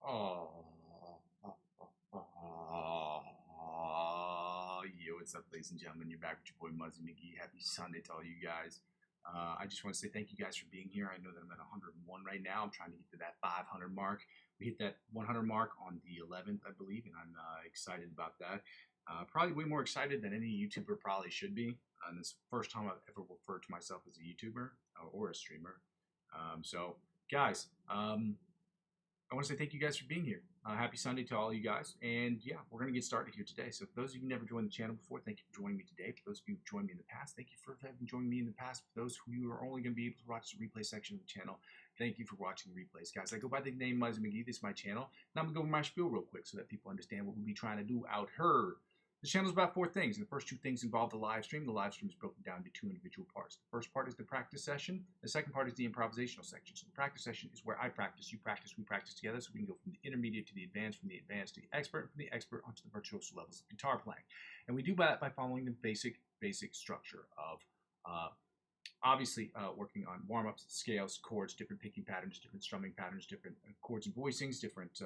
Yo, what's up, ladies and gentlemen? You're back with your boy Muzzy McGee. Happy Sunday to all you guys. I just want to say thank you guys for being here. I know that I'm at 101 right now. I'm trying to get to that 500 mark. We hit that 100 mark on the 11th, I believe, and I'm excited about that. Probably way more excited than any YouTuber probably should be. And this is the first time I've ever referred to myself as a YouTuber or a streamer. Guys, I want to say thank you guys for being here. Happy Sunday to all you guys. And yeah, we're going to get started here today. So for those of you who never joined the channel before, thank you for joining me today. For those of you who've joined me in the past, thank you for having joined me in the past. For those who are only going to be able to watch the replay section of the channel, thank you for watching the replays. Guys, I go by the name Muzzy McGee. This is my channel. Now I'm going to go over my spiel real quick so that people understand what we'll be trying to do out here. The channel is about four things. The first two things involve the live stream. The live stream is broken down into two individual parts. The first part is the practice session. The second part is the improvisational section. So the practice session is where I practice, you practice, we practice together, so we can go from the intermediate to the advanced, from the advanced to the expert, from the expert onto the virtuoso levels of guitar playing. And we do that by following the basic structure of obviously working on warm-ups, scales, chords, different picking patterns, different strumming patterns, different chords and voicings, different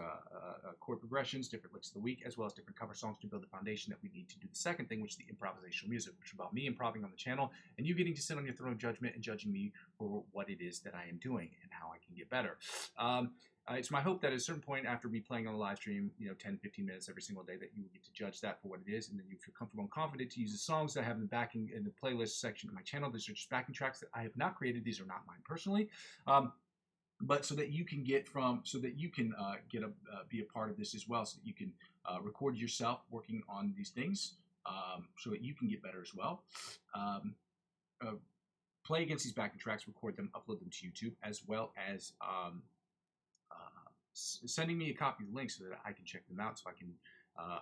chord progressions, different licks of the week, as well as different cover songs to build the foundation that we need to do the second thing, which is the improvisational music, which is about me improving on the channel and you getting to sit on your throne of judgment and judging me for what it is that I am doing and how I can get better. It's my hope that at a certain point after me playing on the live stream, 10, 15 minutes every single day, that you will get to judge that for what it is, and then you feel comfortable and confident to use the songs that I have in the backing in the playlist section of my channel. These are just backing tracks that I have not created. These are not mine personally. But so that you can be a part of this as well, so that you can record yourself working on these things, so that you can get better as well. Play against these backing tracks, record them, upload them to YouTube, as well as sending me a copy of the link so that I can check them out, so I can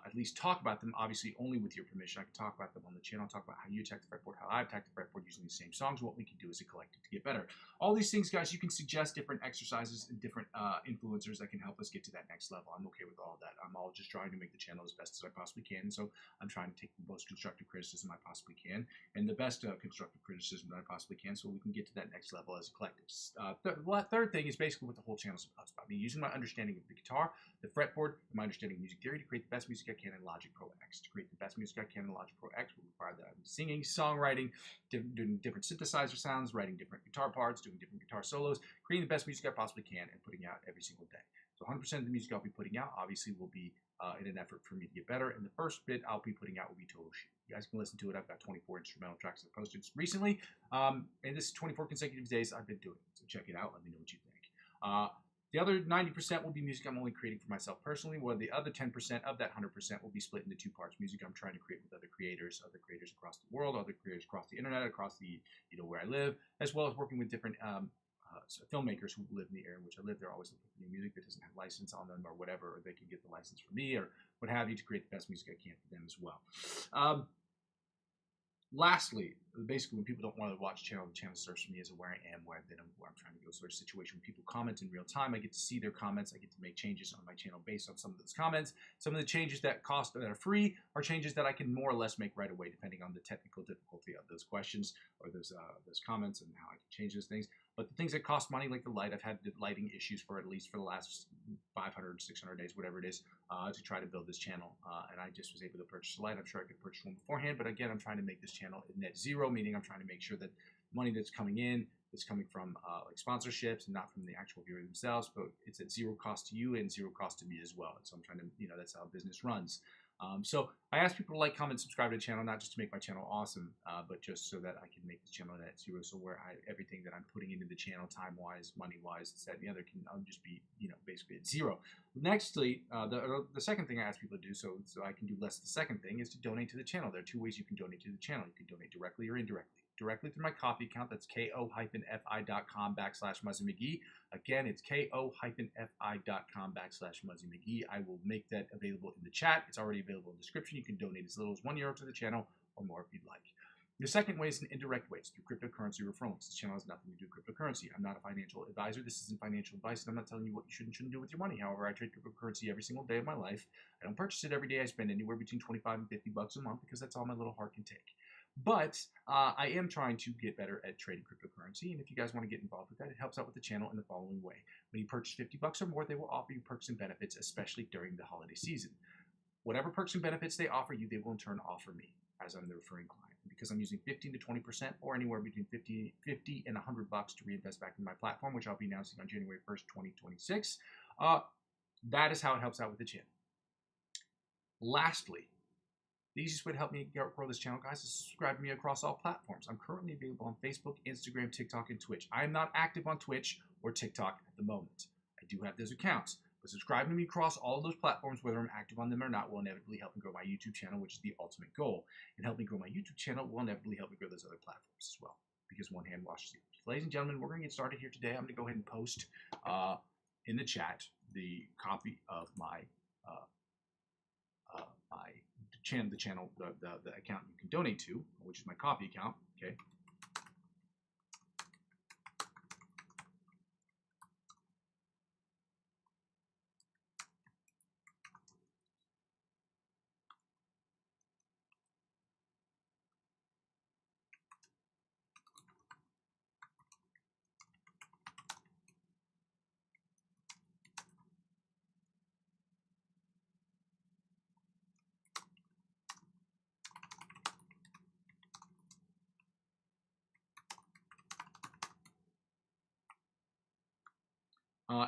at least talk about them, obviously only with your permission. I can talk about them on the channel, talk about how you attack the fretboard, how I attack the fretboard using the same songs, what we can do as a collective to get better. All these things, guys, you can suggest different exercises and different influencers that can help us get to that next level. I'm okay with all that. I'm all just trying to make the channel as best as I possibly can, so I'm trying to take the most constructive criticism I possibly can, and the best constructive criticism that I possibly can, so we can get to that next level as a collective. Third thing is basically what the whole channel is about. It's about me using my understanding of the guitar, the fretboard, and my understanding of music theory to create the best music I can in Logic Pro X. To create the best music I can in Logic Pro X will require that I'm singing, songwriting, doing different synthesizer sounds, writing different guitar parts, doing different guitar solos, creating the best music I possibly can, and putting out every single day. So 100% of the music I'll be putting out obviously will be in an effort for me to get better. And the first bit I'll be putting out will be total shit. You guys can listen to it. I've got 24 instrumental tracks I posted recently. And this is 24 consecutive days I've been doing it. So check it out. Let me know what you think. The other 90% will be music I'm only creating for myself personally, while the other 10% of that 100% will be split into two parts. Music I'm trying to create with other creators across the world, other creators across the internet, across the, where I live, as well as working with different filmmakers who live in the area in which I live. They're always looking for new music that doesn't have license on them or whatever, or they can get the license from me or what have you to create the best music I can for them as well. Lastly, basically, when people don't want to watch the channel serves for me as a where I am, where I've been, and where I'm trying to go. Sort of situation when people comment in real time, I get to see their comments. I get to make changes on my channel based on some of those comments. Some of the changes that are free are changes that I can more or less make right away, depending on the technical difficulty of those questions or those comments and how I can change those things. But the things that cost money, like the light, I've had the lighting issues for at least for the last 500, 600 days, whatever it is, to try to build this channel. And I just was able to purchase a light. I'm sure I could purchase one beforehand, but again, I'm trying to make this channel net zero, meaning I'm trying to make sure that money that's coming in is coming from like sponsorships and not from the actual viewer themselves, but it's at zero cost to you and zero cost to me as well. And so I'm trying to, that's how business runs. So I ask people to like, comment, subscribe to the channel, not just to make my channel awesome, but just so that I can make the channel net zero. So where everything that I'm putting into the channel, time-wise, money-wise, this, that, and the other, can just be, basically at zero. Nextly, the second thing I ask people to do, so I can do less. The second thing is to donate to the channel. There are two ways you can donate to the channel. You can donate directly or indirectly. Directly through my Ko-fi account, that's ko-fi.com/Muzzy McGee. Again, it's ko-fi.com/Muzzy McGee. I will make that available in the chat. It's already available in the description. You can donate as little as €1 to the channel or more if you'd like. The second way is an indirect way. It's through cryptocurrency referrals. This channel has nothing to do with cryptocurrency. I'm not a financial advisor. This isn't financial advice, and I'm not telling you what you should and shouldn't do with your money. However, I trade cryptocurrency every single day of my life. I don't purchase it every day. I spend anywhere between $25 and $50 a month because that's all my little heart can take. But I am trying to get better at trading cryptocurrency, and if you guys want to get involved with that, it helps out with the channel in the following way. When you purchase $50 or more, they will offer you perks and benefits, especially during the holiday season. Whatever perks and benefits they offer you, they will in turn offer me, as I'm the referring client. Because I'm using 15 to 20% or anywhere between 50 and $100 to reinvest back in my platform, which I'll be announcing on January 1st, 2026. That is how it helps out with the channel. Lastly, the easiest way to help me grow this channel, guys, is subscribe to me across all platforms. I'm currently available on Facebook, Instagram, TikTok, and Twitch. I am not active on Twitch or TikTok at the moment. I do have those accounts, but subscribing to me across all of those platforms, whether I'm active on them or not, will inevitably help me grow my YouTube channel, which is the ultimate goal. And help me grow my YouTube channel will inevitably help me grow those other platforms as well, because one hand washes the other. Ladies and gentlemen, we're going to get started here today. I'm going to go ahead and post in the chat the copy of my the account you can donate to, which is my coffee account. Okay.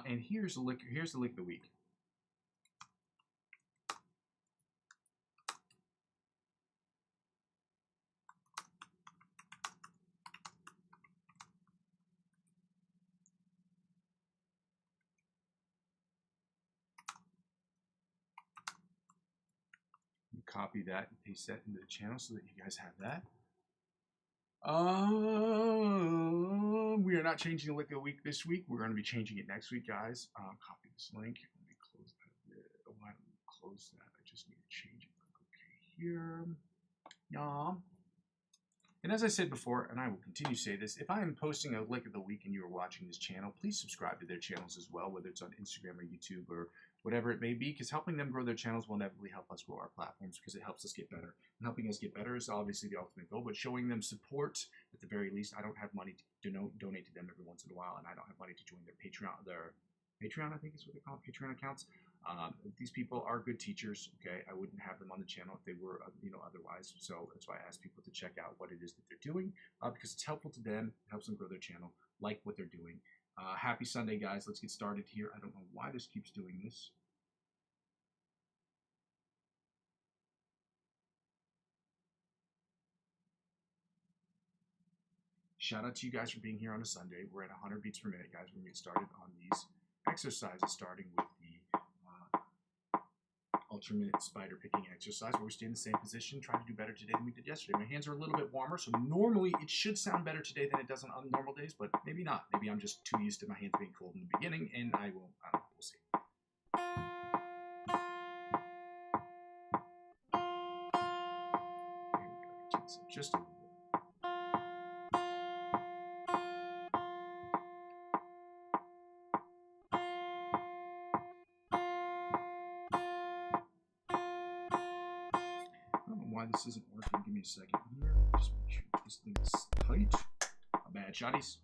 And here's the lick. Here's the lick of the week. Copy that and paste that into the channel so that you guys have that. We are not changing the lick of the week this week. We're going to be changing it next week, guys. Copy this link. Let me close that. Why don't we close that? I just need to change it. Okay, here. Yeah. And as I said before, and I will continue to say this, if I am posting a lick of the week and you are watching this channel, please subscribe to their channels as well, whether it's on Instagram or YouTube or whatever it may be, because helping them grow their channels will inevitably help us grow our platforms, because it helps us get better. And helping us get better is obviously the ultimate goal, but showing them support at the very least. I don't have money to donate to them every once in a while, and I don't have money to join their Patreon, I think is what they call it, Patreon accounts. These people are good teachers. Okay, I wouldn't have them on the channel if they were, otherwise. So that's why I ask people to check out what it is that they're doing, because it's helpful to them. It helps them grow their channel, like what they're doing. Happy Sunday, guys. Let's get started here. I don't know why this keeps doing this. Shout out to you guys for being here on a Sunday. We're at 100 beats per minute, guys. We're going to get started on these exercises, starting with the alternate spider picking exercise, where we stay in the same position, try to do better today than we did yesterday. My hands are a little bit warmer, so normally it should sound better today than it does on normal days, but maybe not. Maybe I'm just too used to my hands being cold in the beginning, and I don't know, we'll see. Just a little bit. Why this isn't working. Give me a second here. Just make sure this thing is tight. Not bad, shotties.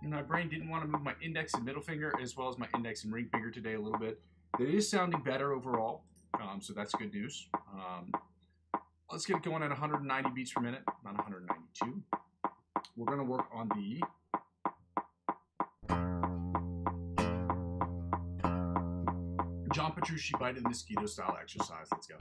My brain didn't want to move my index and middle finger as well as my index and ring finger today a little bit. It is sounding better overall, so that's good news. Let's get it going at 190 beats per minute, not 192. We're going to work on the John Petrucci Bite of the Mosquito style exercise. Let's go.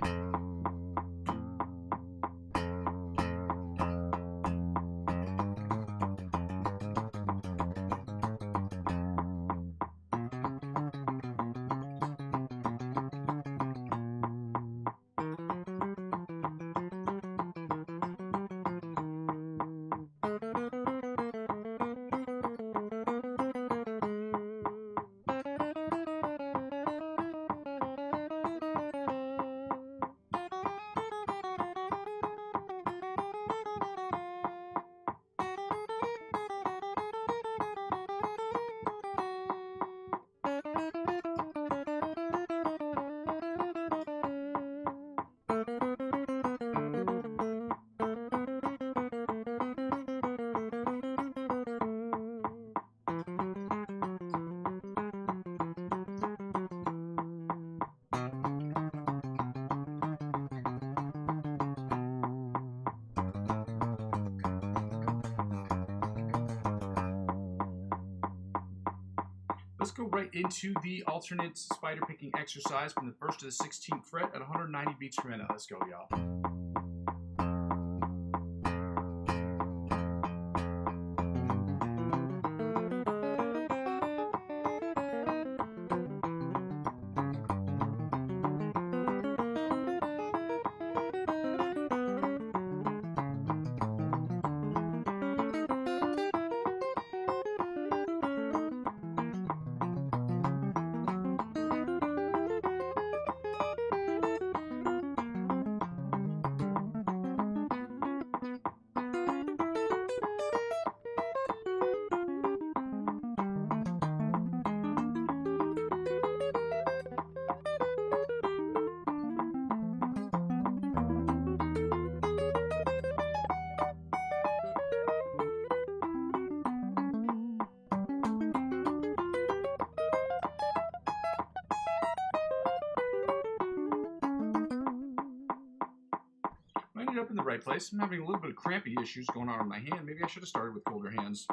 Let's go right into the alternate spider picking exercise from the 1st to the 16th fret at 190 beats per minute. Let's go, y'all. I ended up in the right place. I'm having a little bit of crampy issues going on with my hand. Maybe I should have started with colder hands.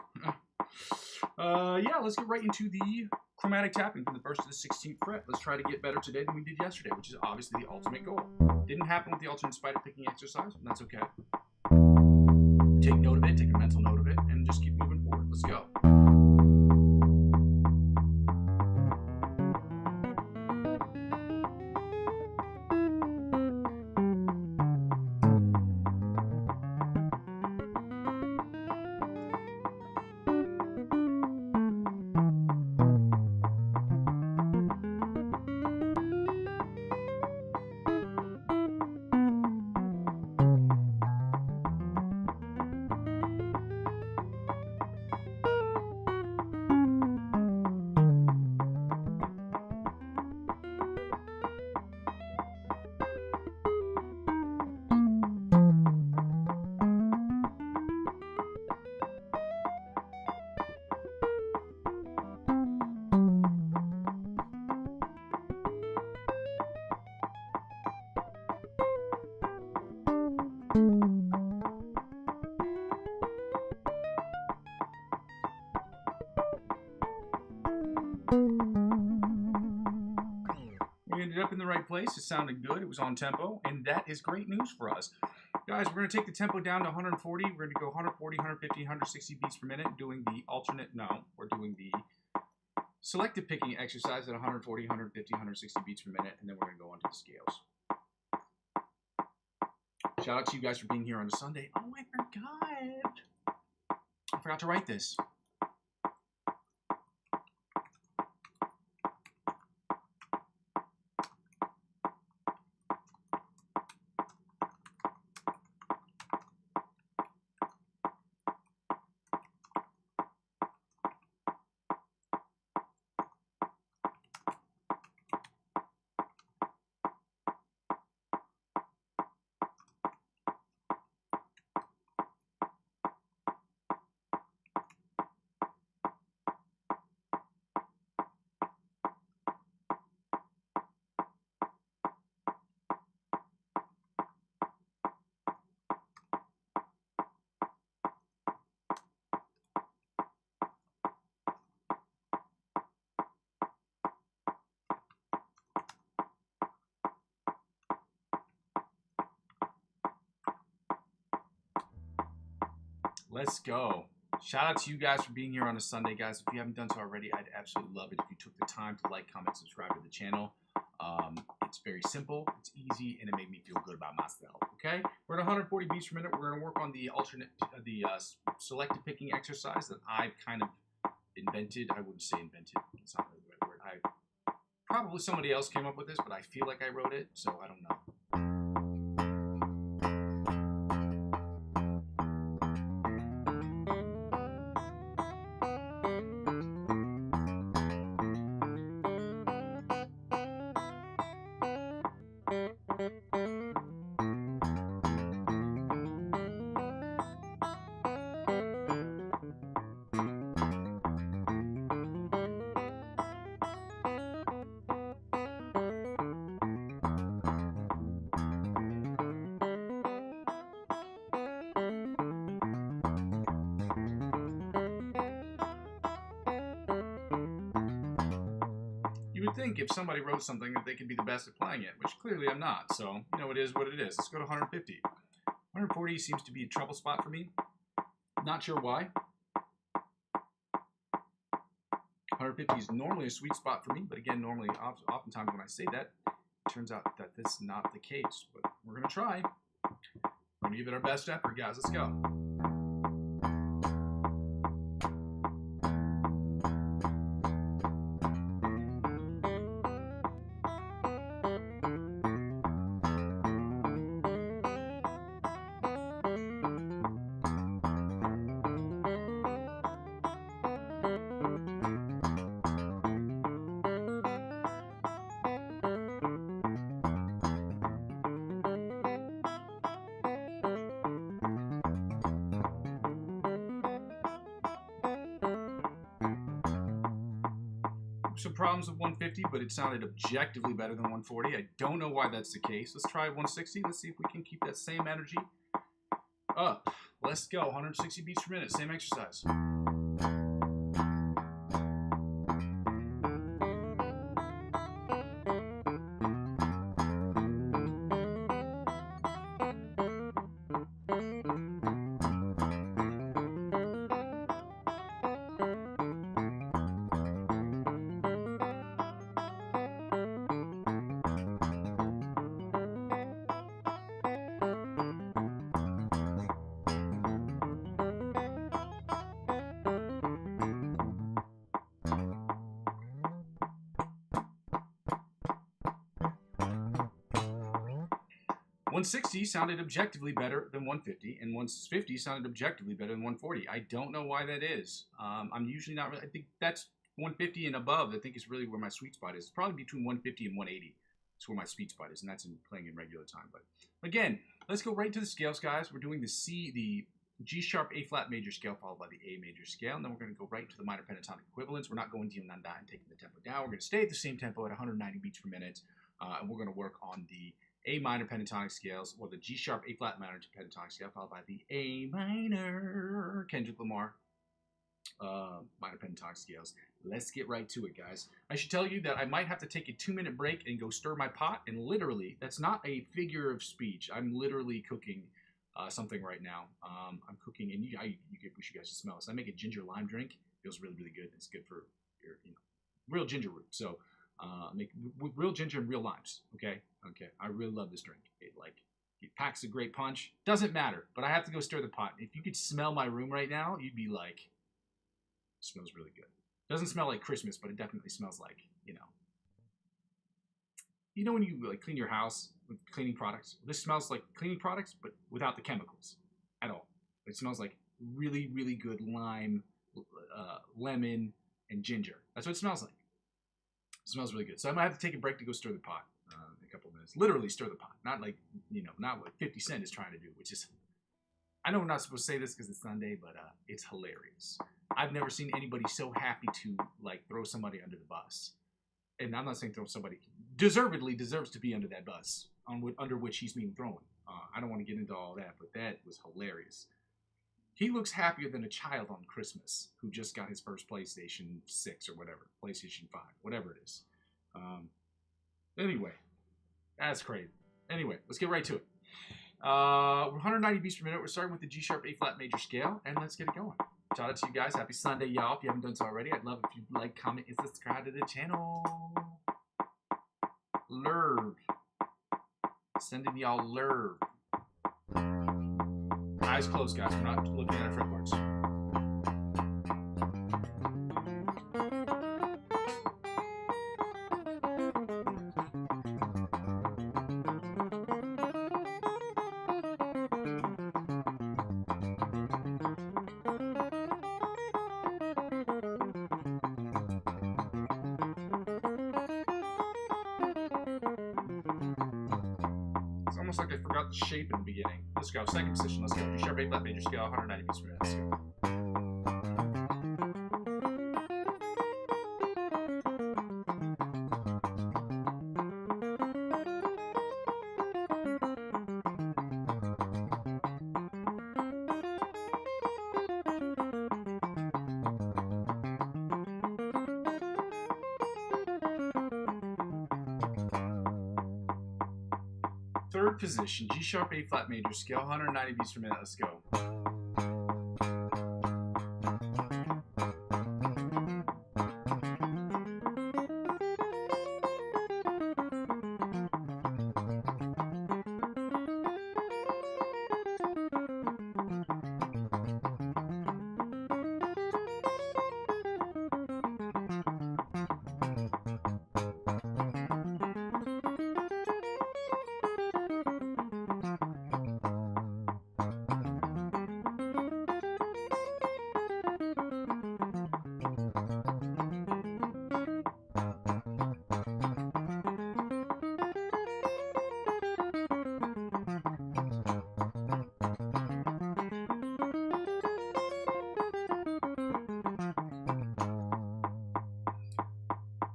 Yeah, let's get right into the chromatic tapping from the 1st to the 16th fret. Let's try to get better today than we did yesterday, which is obviously the ultimate goal. Didn't happen with the alternate spider picking exercise, and that's okay. Take note of it, take a mental note of it, and just keep moving forward. Let's go. We ended up in the right place. It sounded good. It was on tempo, and that is great news for us. Guys, we're going to take the tempo down to 140. We're going to go 140, 150, 160 beats per minute, doing the alternate, no, we're doing the selective picking exercise at 140, 150, 160 beats per minute, and then we're going to go on to the scales. Shout out to you guys for being here on a Sunday. Oh, I forgot to write this. Let's go. Shout out to you guys for being here on a Sunday, guys. If you haven't done so already, I'd absolutely love it if you took the time to like, comment, subscribe to the channel. It's very simple, it's easy, and it made me feel good about myself, okay? We're at 140 beats per minute. We're going to work on the selective picking exercise that I've kind of invented. I wouldn't say invented. It's not really the right word. Probably somebody else came up with this, but I feel like I wrote it, so I don't know. You would think if somebody wrote something that they could be the best at playing it, which clearly I'm not. So, you know, it is what it is. Let's go to 150. 140 seems to be a trouble spot for me. Not sure why. 150 is normally a sweet spot for me, but again, normally, oftentimes when I say that, it turns out that this is not the case. But we're going to try. We're going to give it our best effort, guys. Let's go. Some problems with 150, but it sounded objectively better than 140. I don't know why that's the case. Let's try 160. Let's see if we can keep that same energy up. Let's go. 160 beats per minute. Same exercise. 160 sounded objectively better than 150, and 150 sounded objectively better than 140. I don't know why that is. I'm usually not really, I think that's 150 and above, I think is really where my sweet spot is. It's probably between 150 and 180. That's where my sweet spot is, and that's in playing in regular time. But again, let's go right to the scales, guys. We're doing the G sharp A flat major scale followed by the A major scale, and then we're going to go right to the minor pentatonic equivalents. We're not going to and taking the tempo down. We're going to stay at the same tempo at 190 beats per minute, and we're going to work on the A minor pentatonic scales, or the G sharp A flat minor pentatonic scale, followed by the A minor Kendrick Lamar minor pentatonic scales. Let's get right to it, guys. I should tell you that I might have to take a 2-minute break and go stir my pot, and literally, that's not a figure of speech. I'm literally cooking something right now. I'm cooking, and I wish you guys to smell this. I make a ginger lime drink. It feels really, really good. It's good for your, real ginger root. So make real ginger and real limes. Okay. I really love this drink. It packs a great punch. Doesn't matter, but I have to go stir the pot. If you could smell my room right now, you'd be like, it smells really good. Doesn't smell like Christmas, but it definitely smells like, when you like clean your house with cleaning products. This smells like cleaning products, but without the chemicals at all. It smells like really, really good lime, lemon, and ginger. That's what it smells like. It smells really good. So I might have to take a break to go stir the pot in a couple of minutes. Literally stir the pot. Not like, not what 50 Cent is trying to do, which is, I know we're not supposed to say this because it's Sunday, but it's hilarious. I've never seen anybody so happy to, throw somebody under the bus. And I'm not saying throw somebody, deservedly deserves to be under that bus, under which he's being thrown. I don't want to get into all that, but that was hilarious. He looks happier than a child on Christmas who just got his first PlayStation 6 or whatever, PlayStation 5, whatever it is. Anyway, that's crazy. Anyway, let's get right to it. 190 beats per minute. We're starting with the G sharp A flat major scale, and let's get it going. Shout out to you guys. Happy Sunday, y'all. If you haven't done so already, I'd love if you'd like, comment, and subscribe to the channel. Lurv. Sending y'all lurv. Eyes closed, guys. We're not looking at our fretboards. Almost like I forgot the shape in the beginning. Let's go. Second position. Let's go. G sharp A flat major scale, 190 beats per minute. Let's go. Third position, G sharp, A flat major scale, 190 beats per minute. Let's go.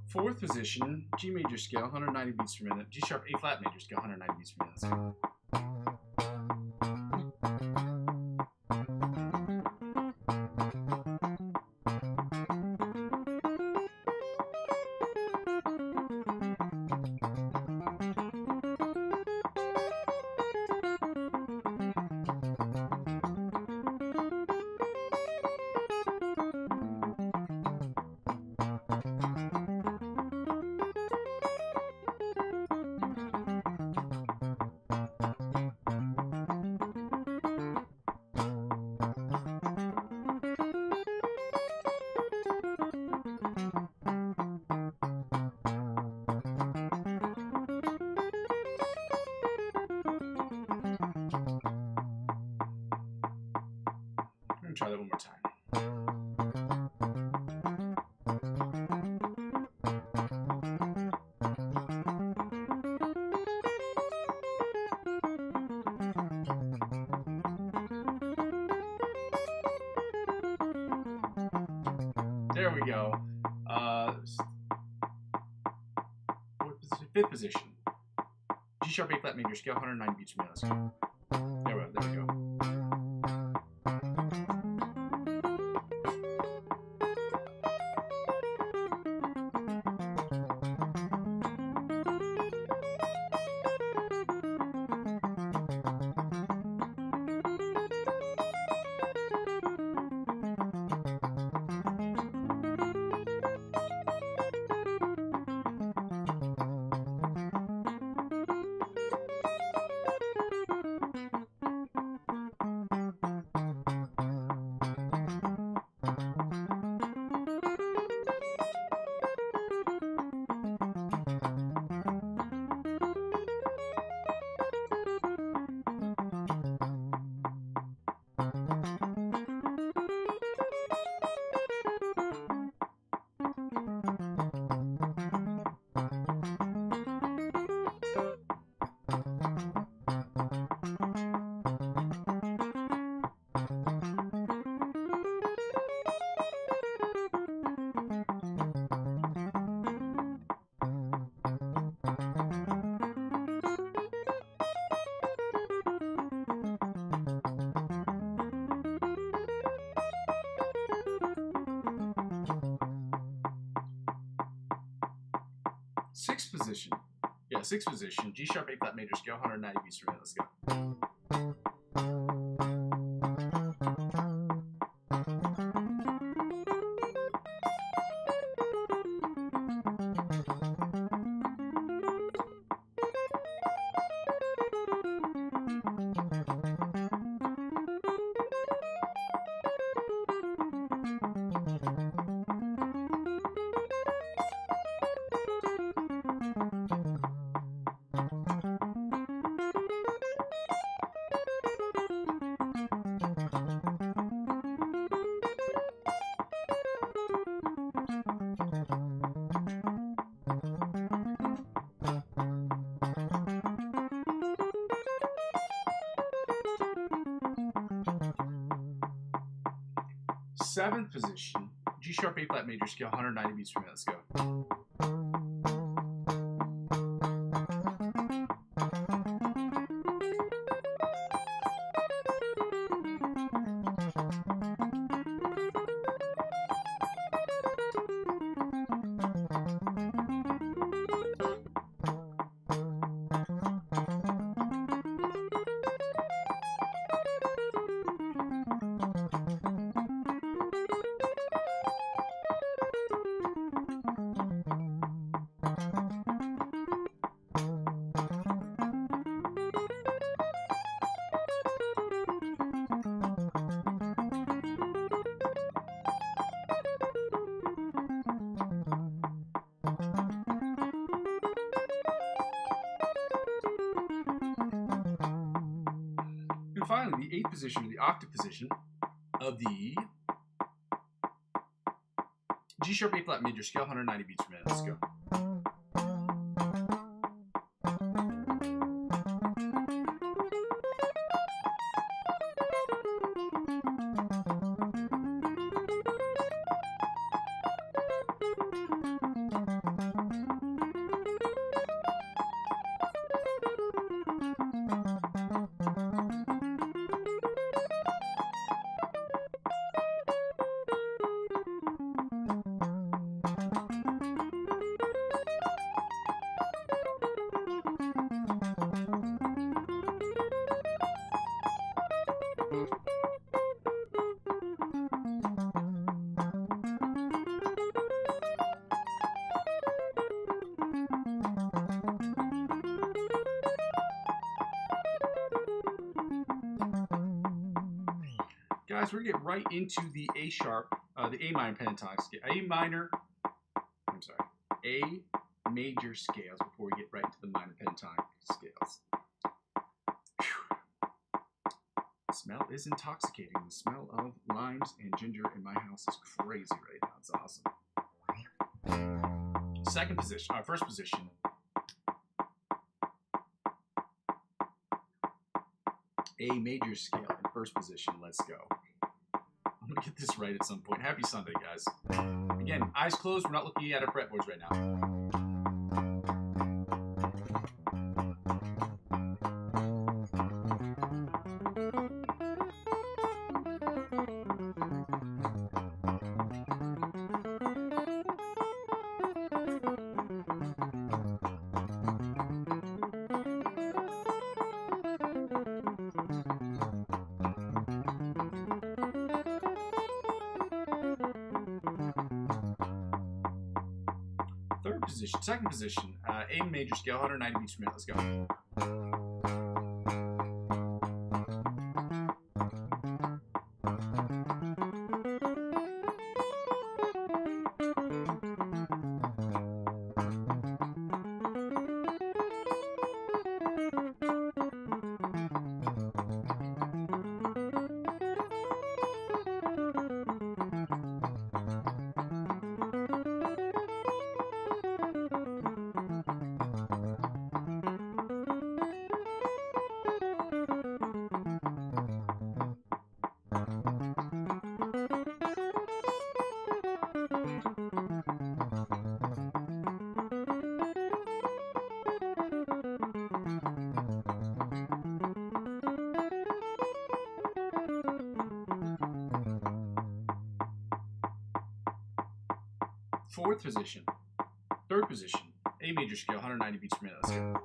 Fourth position, G major scale, 190 beats per minute. G sharp, A flat major scale, 190 beats per minute. Let's go. Let me try that one more time. There we go. Fifth position. G sharp, A flat major scale, 190 beats per minute. Let's go. There we go. Sixth position. Yeah, sixth position. G sharp, A flat major scale, 190 beats per minute. Let's go. Seventh position, G sharp, A flat major scale, 190 beats per minute. Let's go. finally, the 8th position, the octave position of the G sharp A flat major scale, 190 beats per minute. Let's go. Guys, we're gonna get right into the A sharp, the A minor pentatonic scale, A major scales before we get right into the minor pentatonic scales. Whew. The smell is intoxicating. The smell of limes and ginger in my house is crazy right now. It's awesome. First position. A major scale in first position. Let's go. I'm gonna get this right at some point. Happy Sunday, guys. Again, eyes closed. We're not looking at our fretboards right now. Second position, A major scale, 190 beats per minute. Let's go. Fourth position, third position, A major scale, 190 beats per minute. Let's go.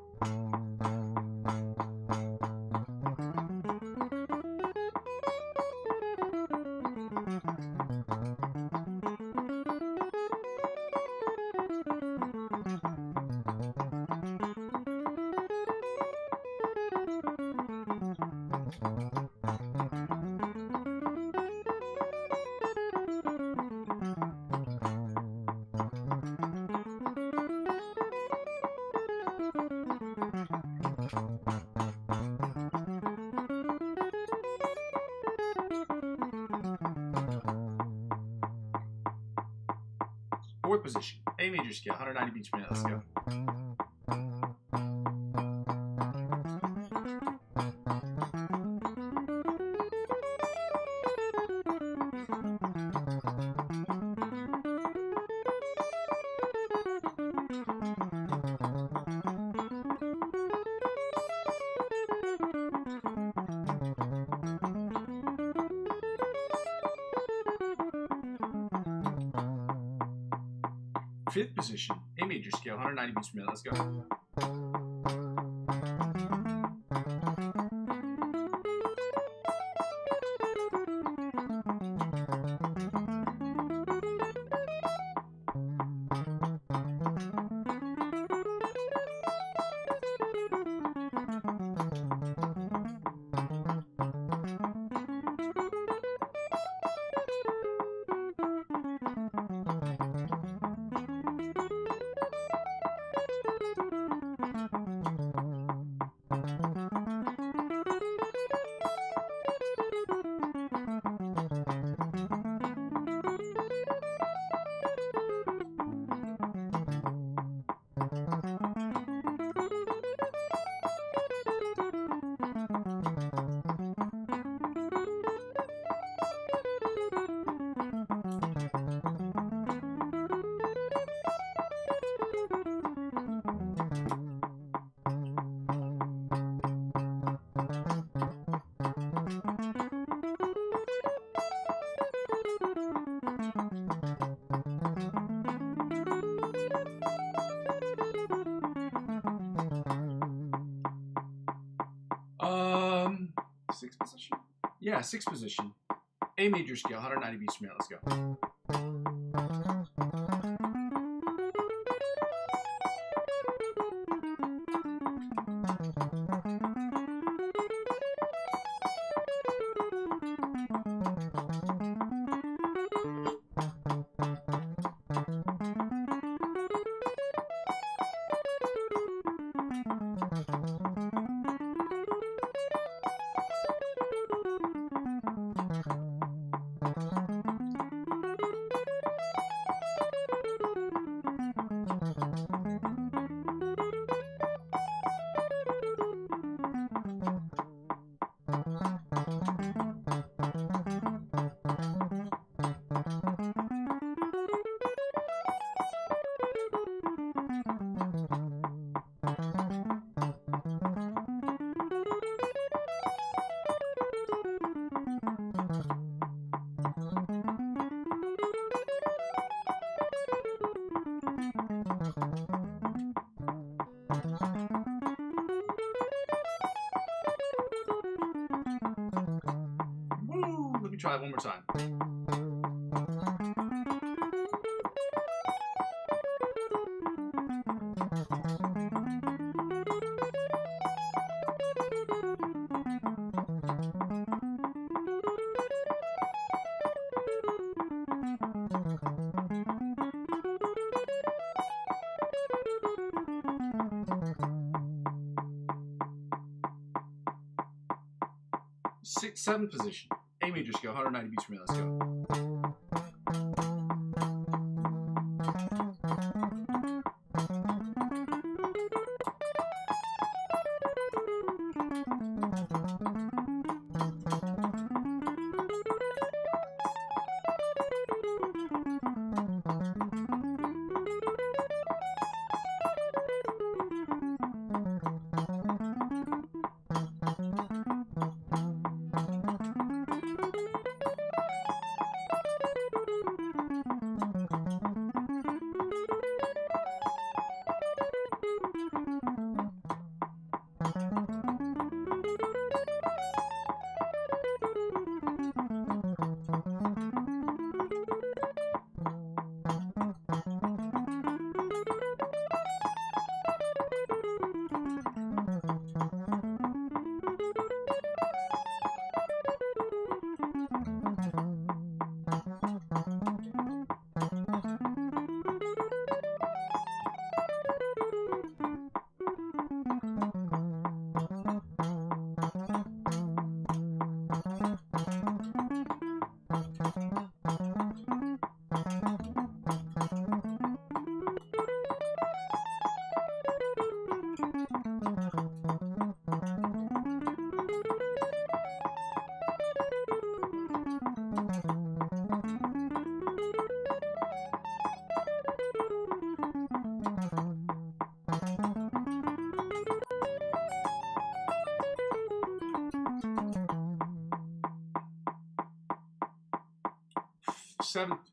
Fourth position, A major scale, 190 beats per minute. Let's go. Fifth position, A major scale, 190 beats per minute. Let's go. Yeah, sixth position. A major scale, 190 beats per minute. Let's go. Woo! Let me try it one more time. Seventh position, A major scale, 190 beats per minute. Let's go.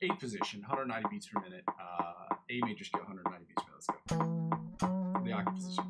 Eighth position, 190 beats per minute. A major scale, 190 beats per minute. Let's go. The octave position.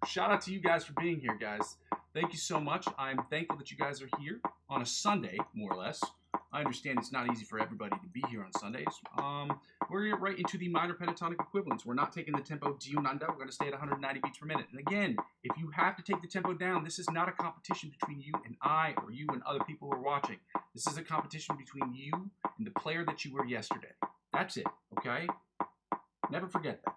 Shout out to you guys for being here, guys. Thank you so much. I'm thankful that you guys are here on a Sunday, more or less. I understand it's not easy for everybody to be here on Sundays. We're going to get right into the minor pentatonic equivalents. We're not taking the tempo D-nanda. We're going to stay at 190 beats per minute. And again, if you have to take the tempo down, this is not a competition between you and I or you and other people who are watching. This is a competition between you and the player that you were yesterday. That's it, okay? Never forget that.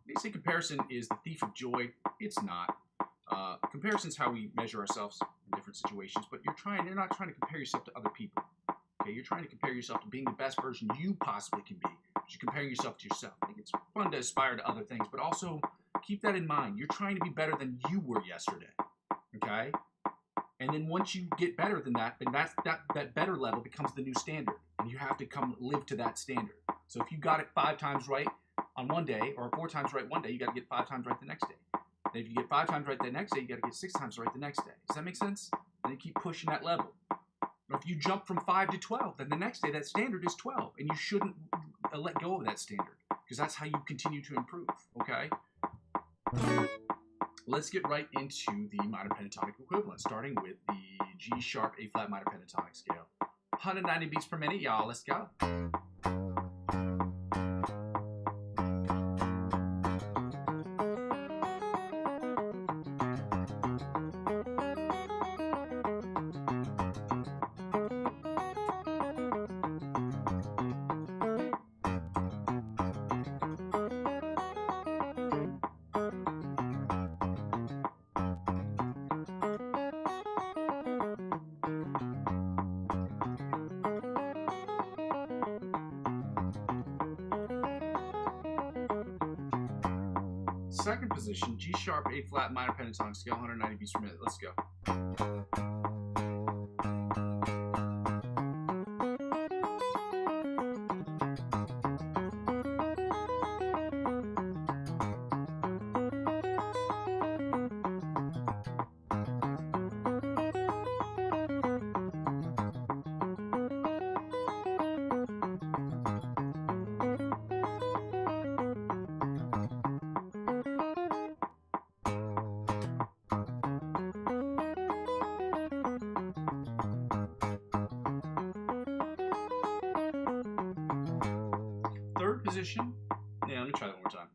They say comparison is the thief of joy. It's not. Comparison is how we measure ourselves in different situations, but you're not trying to compare yourself to other people. Okay, you're trying to compare yourself to being the best version you possibly can be. You're comparing yourself to yourself. I think it's fun to aspire to other things, but also keep that in mind. You're trying to be better than you were yesterday. Okay? And then once you get better than that, then that better level becomes the new standard. And you have to come live to that standard. So if you got it 5 times right on one day, or 4 times right one day, you got to get 5 times right the next day. And if you get 5 times right the next day, you got to get 6 times right the next day. Does that make sense? And then keep pushing that level. Or if you jump from 5 to 12, then the next day that standard is 12. And you shouldn't let go of that standard, because that's how you continue to improve, okay? Let's get right into the minor pentatonic equivalent, starting with the G sharp A flat minor pentatonic scale. 190 beats per minute, y'all. Let's go. Second position, G sharp A flat minor pentatonic scale, 190 beats per minute. Let's go. Third position. Yeah, let me try that one more time.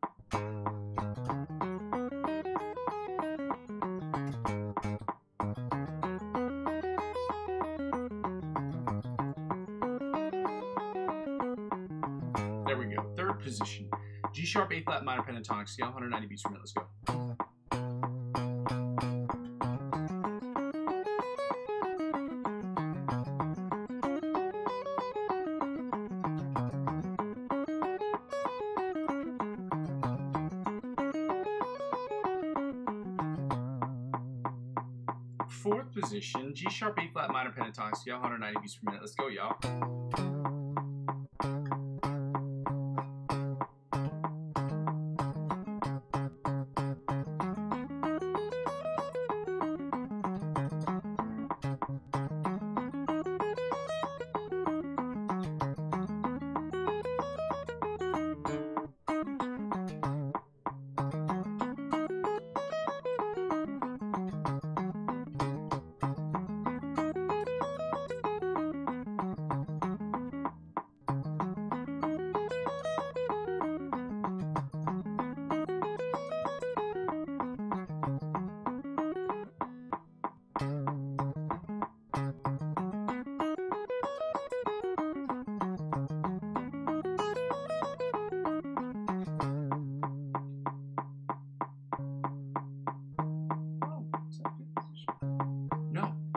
There we go. Third position. G sharp A flat minor pentatonic scale, 190 beats per minute. Let's go. Fourth position, G sharp A flat minor pentatonic scale, 190 beats per minute. Let's go, y'all.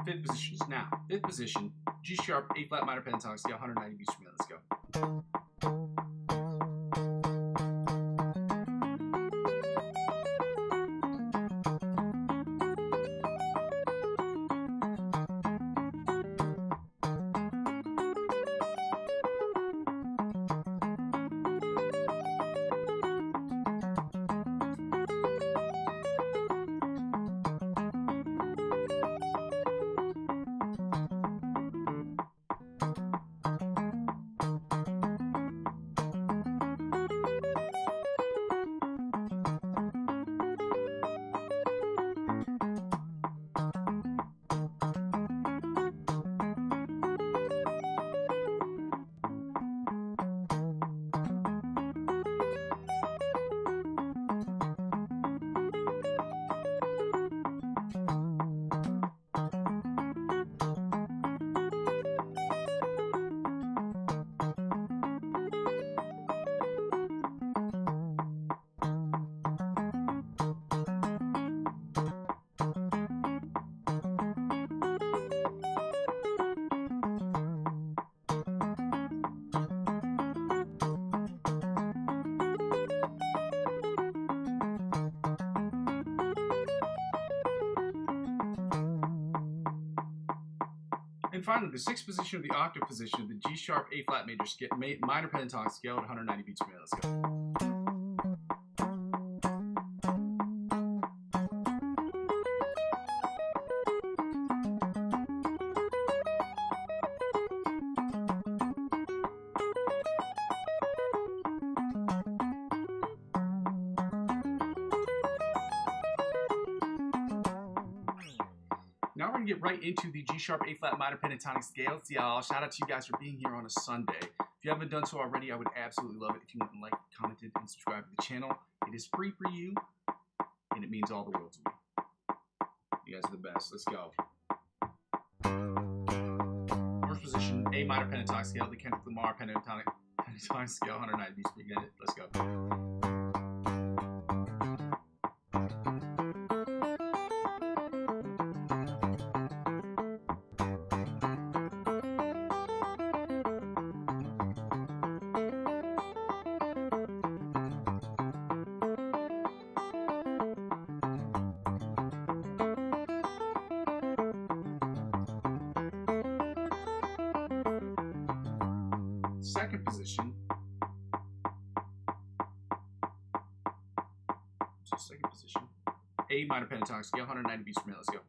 Fifth position is now. Fifth position, G sharp A flat minor pentatonic scale, 190 beats per minute. Let's go. then finally, the sixth position of the octave position of the G sharp A flat major scale, minor pentatonic scale at 190 beats per minute. Let's go. Now we're going to get right into the G sharp A flat minor pentatonic scale. Shout out to you guys for being here on a Sunday. If you haven't done so already, I would absolutely love it if you went and liked, commented, and subscribed to the channel. It is free for you, and it means all the world to me. You guys are the best. Let's go. First position, A minor pentatonic scale, the Kendrick Lamar pentatonic scale, 190 beats per minute. Let's go. Second position. So second position. A minor pentatonic scale, 190 beats per minute. Let's go.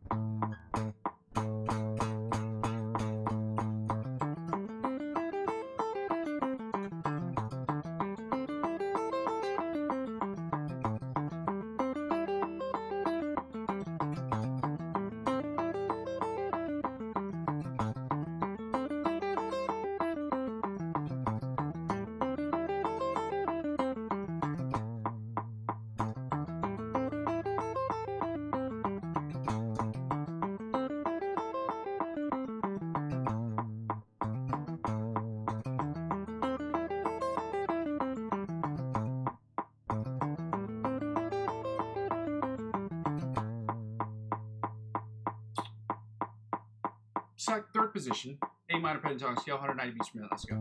Third position, A minor pentatonic scale, 190 beats per minute. Let's go.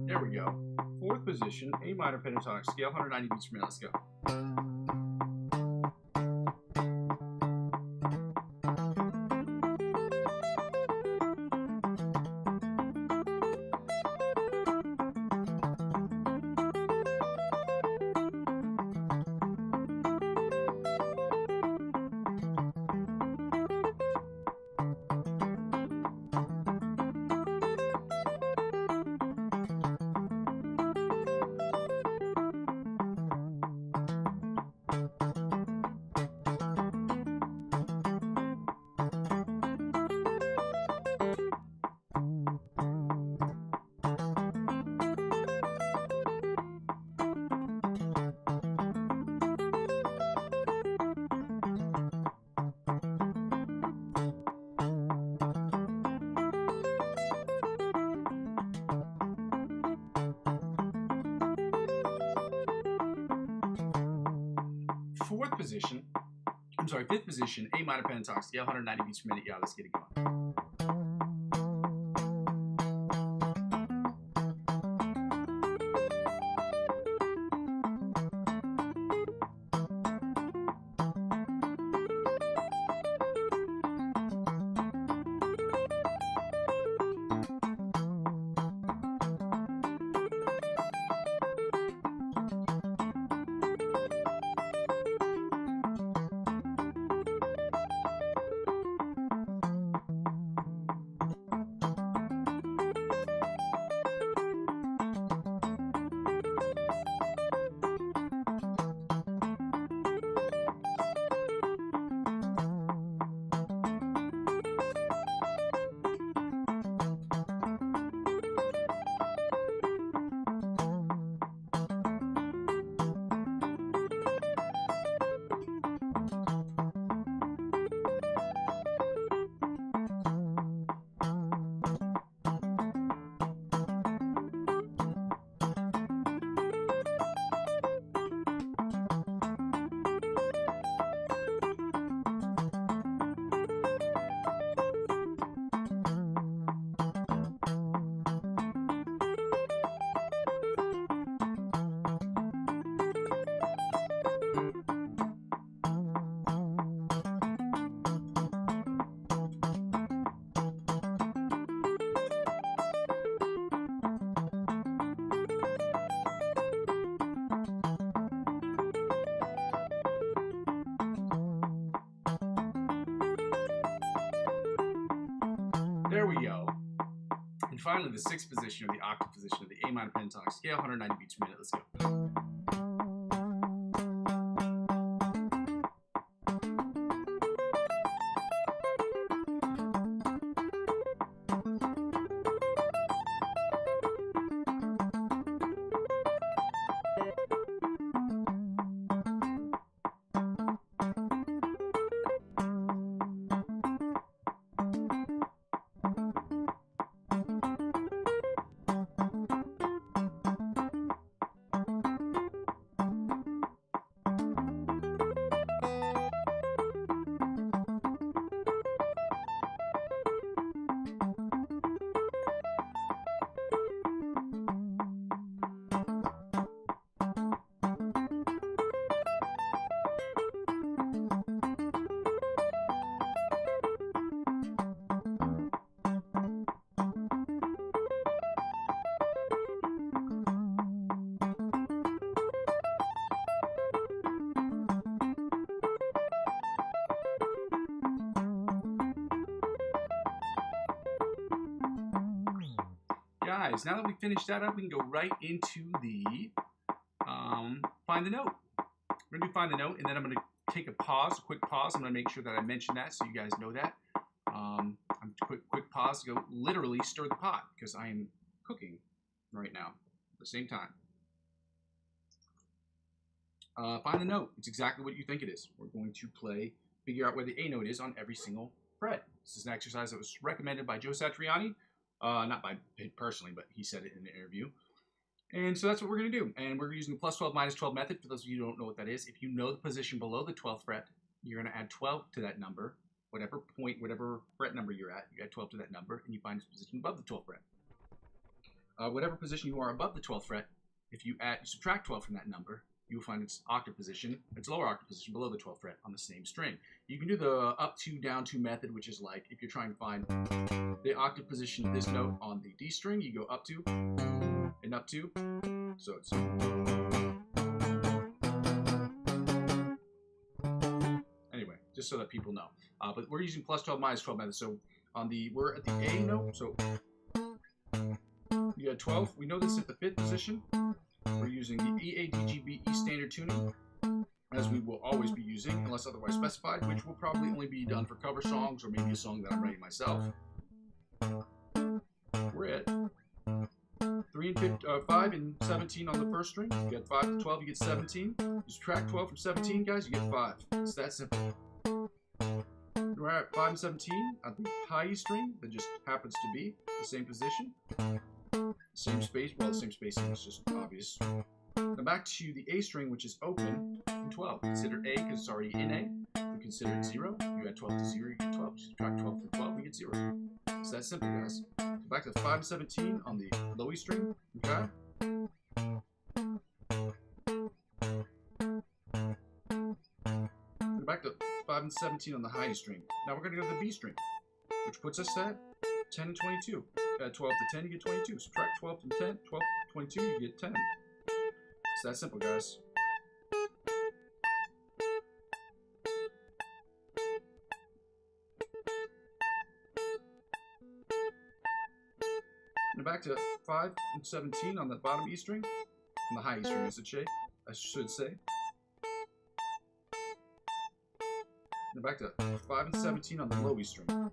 There we go. Fourth position, A minor pentatonic scale, 190 beats per minute. Let's go. Fifth position, A minor pentatonic scale, 190 beats per minute. Yeah, let's get it going. There we go. And finally, the sixth position, or the octave position of the A minor pentatonic scale, 190 beats per minute. Let's go. Guys, now that we finished that up, we can go right into the find the note. We're going to do find the note, and then I'm going to take a pause, a quick pause. I'm going to make sure that I mention that so you guys know that. Quick pause to go literally stir the pot because I am cooking right now at the same time. Find the note. It's exactly what you think it is. We're going to figure out where the A note is on every single fret. This is an exercise that was recommended by Joe Satriani. Not by him personally, but he said it in an interview. And so that's what we're going to do. And we're using the plus 12 minus 12 method. For those of you who don't know what that is, if you know the position below the 12th fret, you're going to add 12 to that number. Whatever fret number you're at, you add 12 to that number, and you find its position above the 12th fret. Whatever position you are above the 12th fret, if you subtract 12 from that number, you will find its octave position, its lower octave position below the 12th fret on the same string. You can do the up 2, down 2 method, which is like if you're trying to find the octave position of this note on the D string, you go up 2 and up 2. So it's anyway, just so that people know. But we're using plus 12 minus 12 method. So we're at the A note. So you got 12. We know this at the 5th position. We're using the E, A, D, G, B, E standard tuning, as we will always be using, unless otherwise specified, which will probably only be done for cover songs or maybe a song that I'm writing myself. We're at 5 and 17 on the first string. You get 5 to 12, you get 17. You subtract 12 from 17, guys, you get 5. It's that simple. We're at 5 and 17 at the high E string that just happens to be the same position. Same space, well, the same spacing is just obvious. Now back to the A string, which is open in 12. Consider A because it's already in A. We consider it 0. You add 12 to 0, you get 12. You subtract 12 from 12, you get 0. It's that simple, guys. So back to 5 and 17 on the low E string, okay? Go back to 5 and 17 on the high E string. Now we're going to go to the B string, which puts us at 10 and 22. Add 12 to 10, you get 22. Subtract 12 from 10, 12 to 22, you get 10. It's that simple, guys. Now back to 5 and 17 on the bottom E string, on the high E string, I should say. Now back to 5 and 17 on the low E string.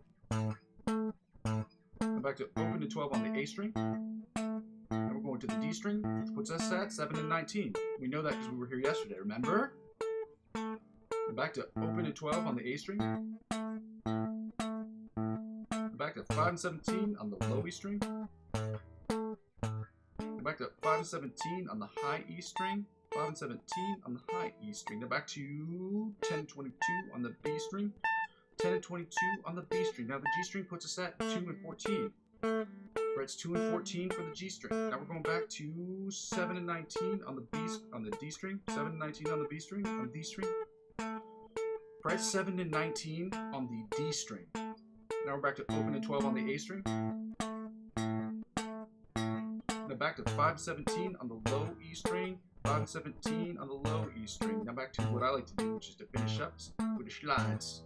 Back to open to 12 on the A string. Now we're going to the D string, which puts us at 7 and 19. We know that because we were here yesterday, remember? And back to open to 12 on the A string. And back to 5 and 17 on the low E string. And back to 5 and 17 on the high E string. 5 and 17 on the high E string. Now back to 10 and 22 on the B string. 10 and 22 on the B string. Now the G string puts us at 2 and 14. Frets 2 and 14 for the G string. Now we're going back to 7 and 19 on the D string. 7 and 19 on the B string, on the D string. Frets 7 and 19 on the D string. Now we're back to open and 12 on the A string. Now back to 5 and 17 on the low E string. 5 and 17 on the low E string. Now back to what I like to do, which is to finish up with the slides.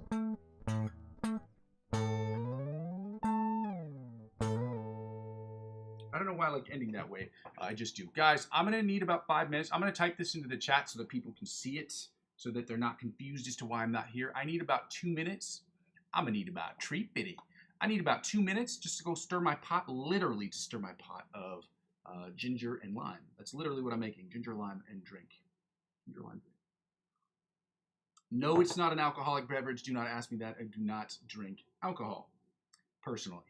I like ending that way. I just do. Guys, I'm going to need about 5 minutes. I'm going to type this into the chat so that people can see it, so that they're not confused as to why I'm not here. I need about 2 minutes. I'm going to need about treat bitty. I need about 2 minutes just to go stir my pot, literally to stir my pot of ginger and lime. That's literally what I'm making, ginger, lime, and drink. Ginger, lime, drink. No, it's not an alcoholic beverage. Do not ask me that. I do not drink alcohol, personally.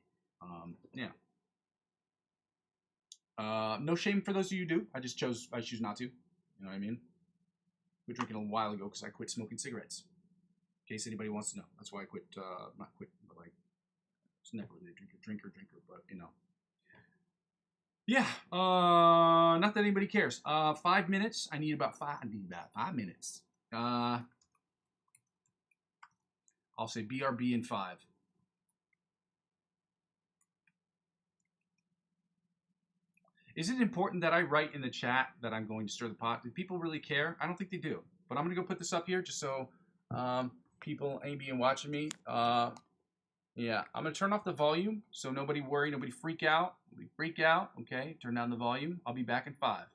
Yeah. No shame for those of you who do. I choose not to. You know what I mean? Quit drinking a while ago because I quit smoking cigarettes. In case anybody wants to know. That's why I quit, not quit, but like, it's never really a drinker, but you know. Yeah, not that anybody cares. 5 minutes. I need about 5 minutes. I'll say BRB in 5. Is it important that I write in the chat that I'm going to stir the pot? Do people really care? I don't think they do. But I'm going to go put this up here just so people ain't being watching me. Yeah, I'm going to turn off the volume so nobody worry, nobody freak out. Okay, turn down the volume. I'll be back in 5.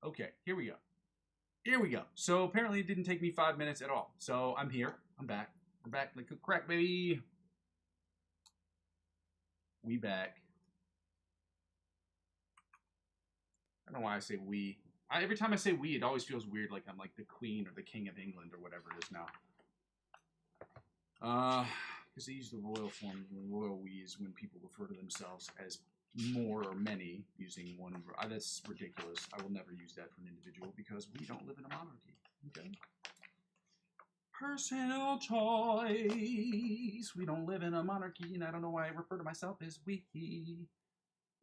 Okay, here we go. So apparently it didn't take me 5 minutes at all. So I'm here. I'm back. We're back like a crack, baby. We back. I don't know why I say we. Every time I say we, it always feels weird, like I'm like the Queen or the King of England or whatever it is now. Because they use the royal form, the royal we is when people refer to themselves as more or many using one. That's ridiculous. I will never use that for an individual because we don't live in a monarchy. Okay. Personal choice. We don't live in a monarchy, and I don't know why I refer to myself as we.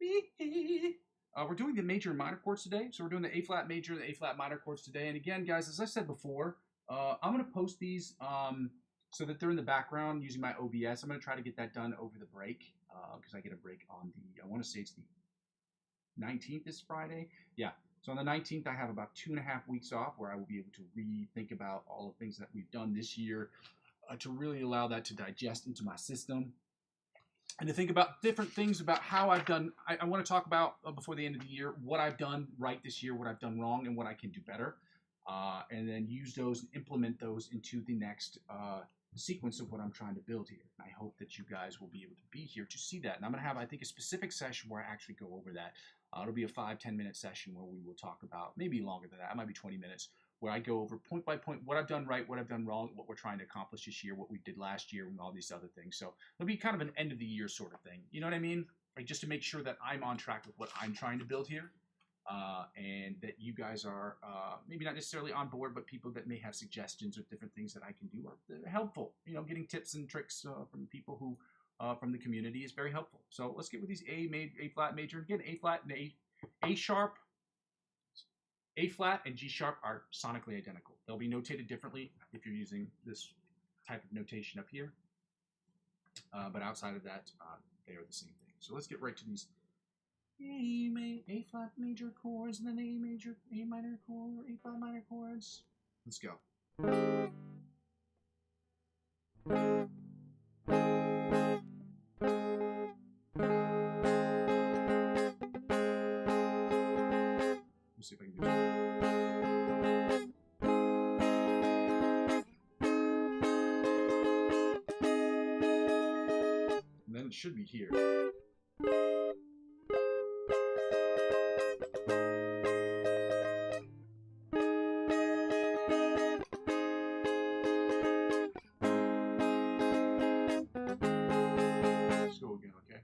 We're doing the major and minor chords today. So we're doing the A flat major, the A flat minor chords today. And again, guys, as I said before, I'm going to post these so that they're in the background using my OBS. I'm going to try to get that done over the break because I get a break on the, I want to say it's the 19th this Friday. Yeah. So on the 19th, I have about 2.5 weeks off where I will be able to rethink about all the things that we've done this year to really allow that to digest into my system. And to think about different things about how I've done. I want to talk about before the end of the year what I've done right this year, what I've done wrong, and what I can do better. And then use those and implement those into the next sequence of what I'm trying to build here. And I hope that you guys will be able to be here to see that. And I'm going to have, I think, a specific session where I actually go over that. It'll be a 5-10 minute session where we will talk about, maybe longer than that, it might be 20 minutes, where I go over point by point what I've done right, what I've done wrong, what we're trying to accomplish this year, what we did last year, and all these other things. So it'll be kind of an end of the year sort of thing. You know what I mean? Like just to make sure that I'm on track with what I'm trying to build here. And that you guys are maybe not necessarily on board, but people that may have suggestions or different things that I can do are helpful. You know, getting tips and tricks from people who from the community is very helpful. So let's get with these A flat major again. A flat and A sharp. A flat and G sharp are sonically identical. They'll be notated differently if you're using this type of notation up here. But outside of that, they are the same thing. So let's get right to these A flat major chords and then A minor chord, A flat minor chords. Let's go. Let's see if I can do it. And then it should be here. Let's go again, okay?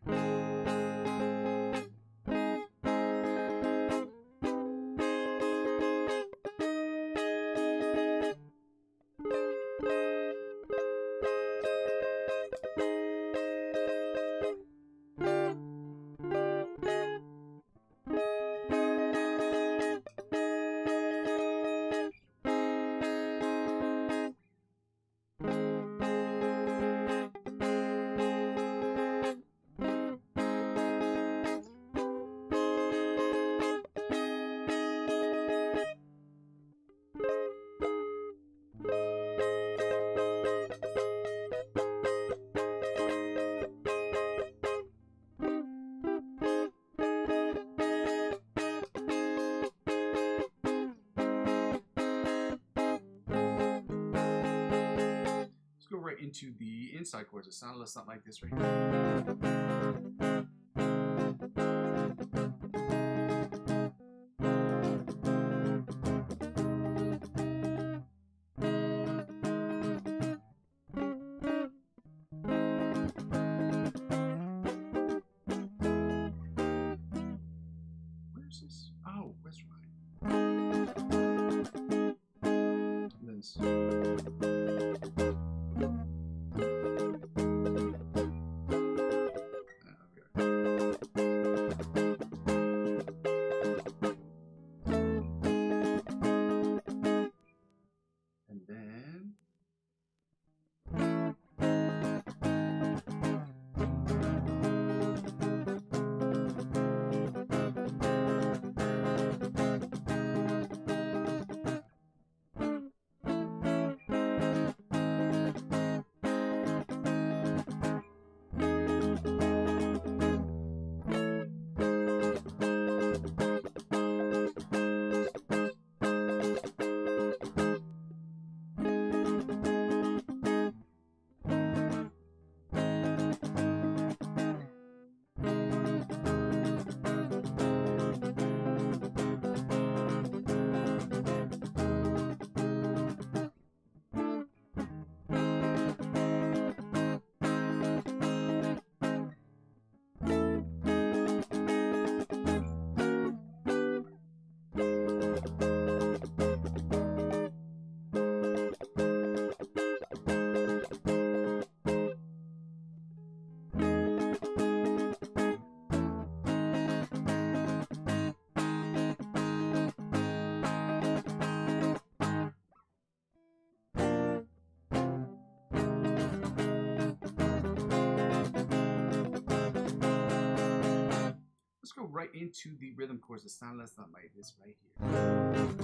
Go right into the inside chords. It sounds something like this right here. Where's this? Oh, that's right. And then let's go right into the rhythm chords. It sounds something like this right here.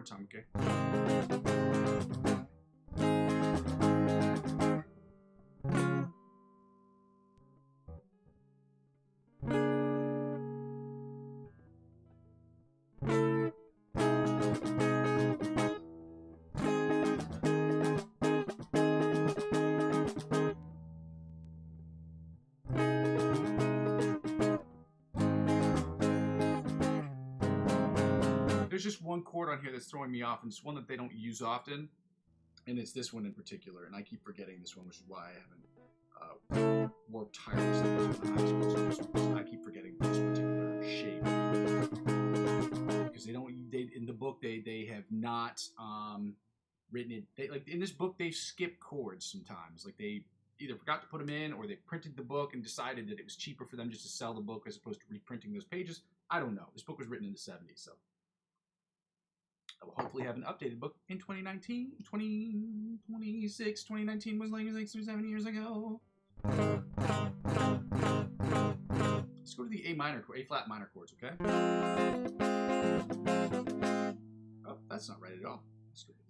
time, okay? There's just one chord on here that's throwing me off, and it's one that they don't use often, and it's this one in particular, and I keep forgetting this one, which is why I haven't worked tirelessly on I keep forgetting this particular shape, because in the book they have not written it. Like in this book, they skip chords sometimes. Like they either forgot to put them in, or they printed the book and decided that it was cheaper for them just to sell the book as opposed to reprinting those pages. I don't know. This book was written in the 70s, so I will hopefully have an updated book in 2019. 2026, 2019 was like 7 years ago. Let's go to the A flat minor chords, okay? Oh, that's not right at all. Let's go to the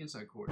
inside chord.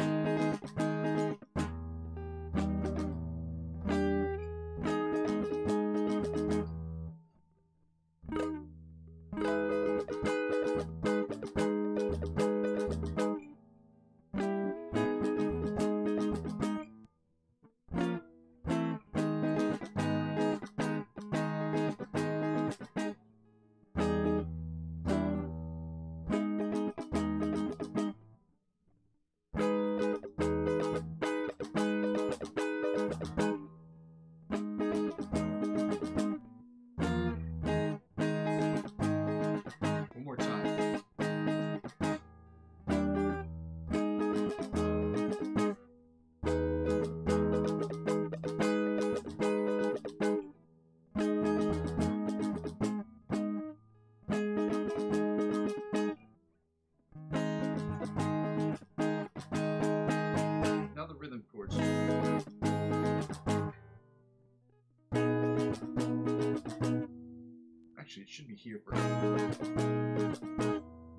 Actually, it should be here first.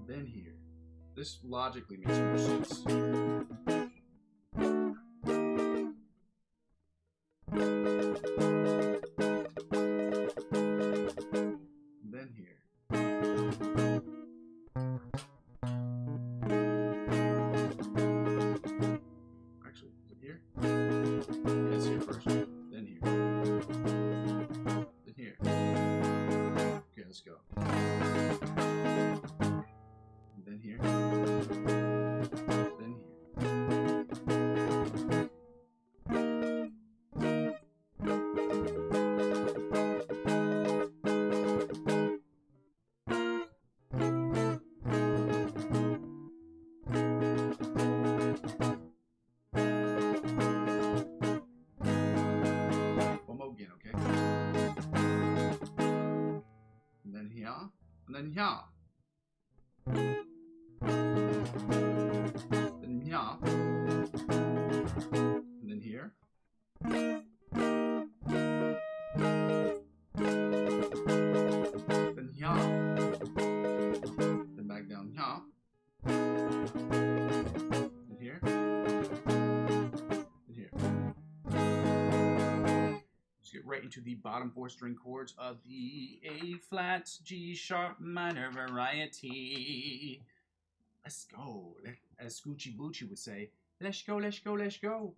Then here. This logically makes more sense. Then here. Actually, is it here? Yeah, it's here first. Then here. Then here. Okay, let's go. And then here. Then here. One more again, okay? here, and then here. Then here. And then here. Then here. Then back down here. Then here. Then here. Let's get right into the bottom 4 string chords of the A flat G sharp minor variety. Let's go. As Scoochie Boochie would say, let's go, let's go, let's go.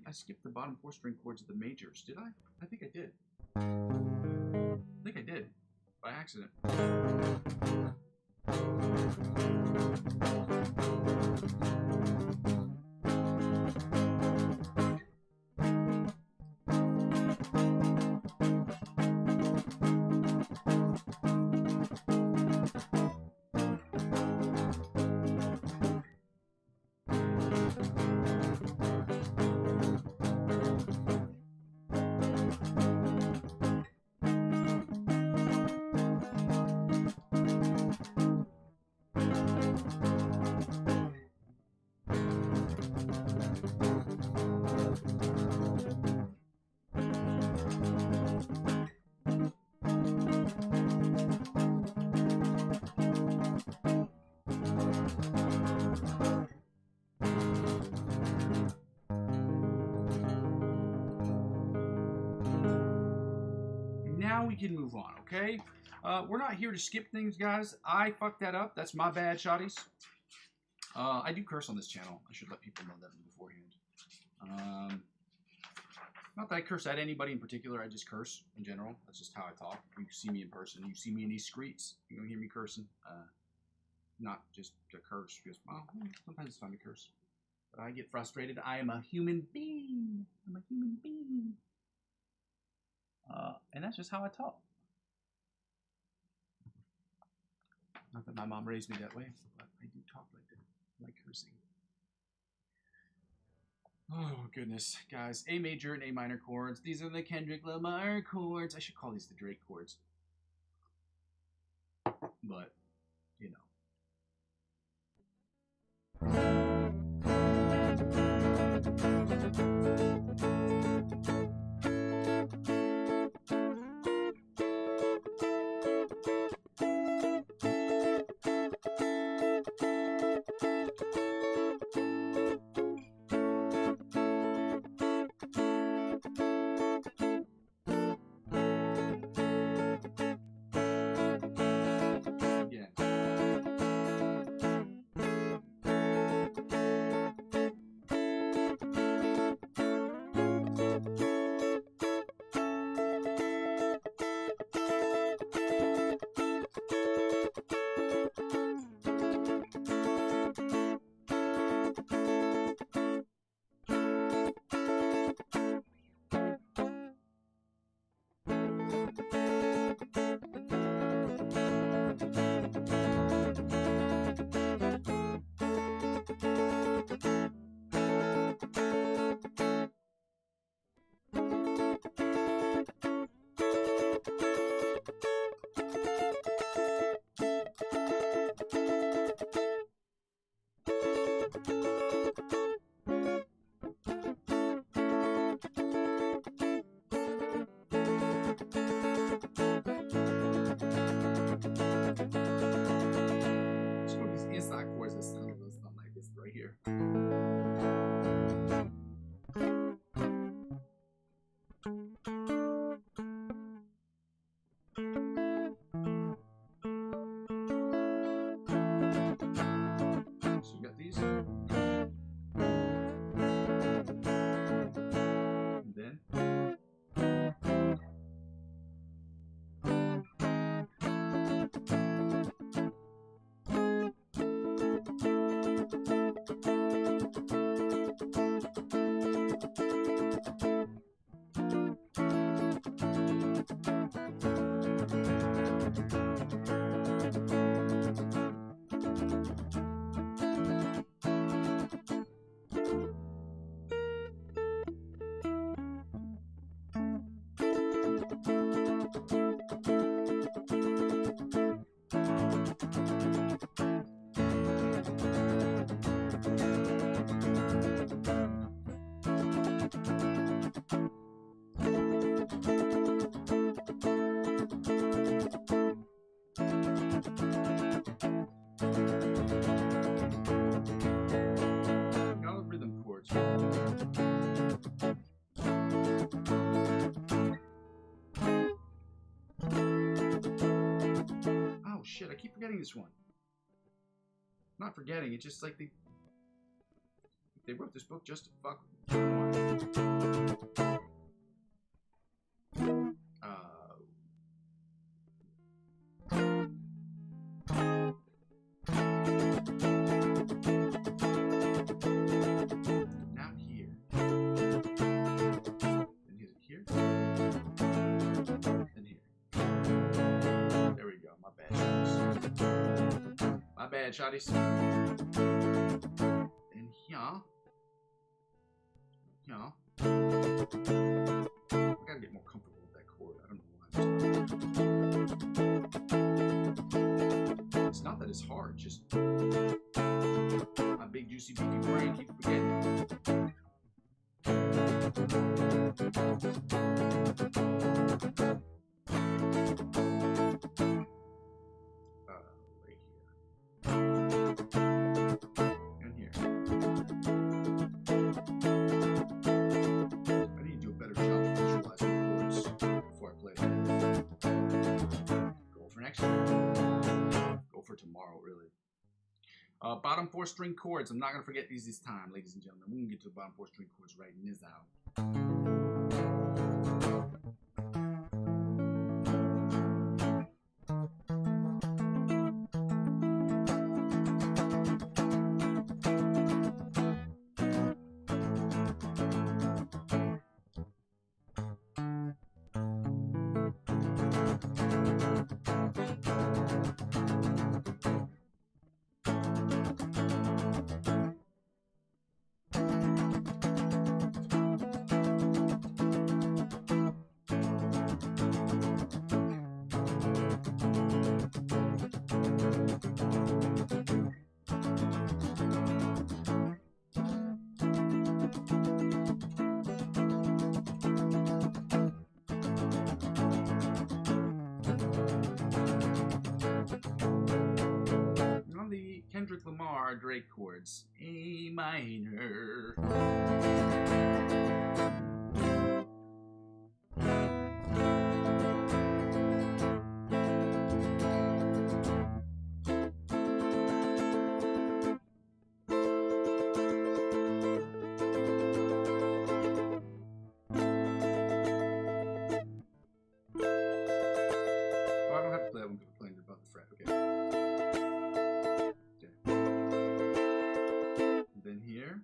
I skipped the bottom 4 string chords of the majors, did I? I think I did. I think I did. By accident. Now we can move on, okay? We're not here to skip things, guys. I fucked that up. That's my bad, shotties. I do curse on this channel. I should let people know that beforehand. Not that I curse at anybody in particular. I just curse in general. That's just how I talk. You see me in person. You see me in these streets. You don't hear me cursing. Not just to curse. Because, well, sometimes it's fun to curse. But I get frustrated. I am a human being. I'm a human being. And that's just how I talk. Not that my mom raised me that way, but I do talk like that, like cursing. Oh, goodness. Guys, A major and A minor chords. These are the Kendrick Lamar chords. I should call these the Drake chords. But, you know. here. So you got these. And then got all the rhythm chords. Oh shit, I keep forgetting this one. I'm not forgetting, it's just like they wrote this book just to fuck with me. Now here. And here's it here. And here. There we go, my bad shotties. My bad shotties. And here. Yeah. I gotta get more comfortable with that chord. I don't know why. It's not that it's hard, just my big juicy beefy brain keeps forgetting. Right here. And here. I need to do a better job of visualizing chords before I play them. Go for next year. Go for tomorrow, really. Bottom 4 string chords. I'm not going to forget these this time, ladies and gentlemen. We can get to the bottom 4 string chords right now. Kendrick Lamar Drake chords. A minor. Oh, I don't have to play that one because we're playing above the fret. Okay. Then here.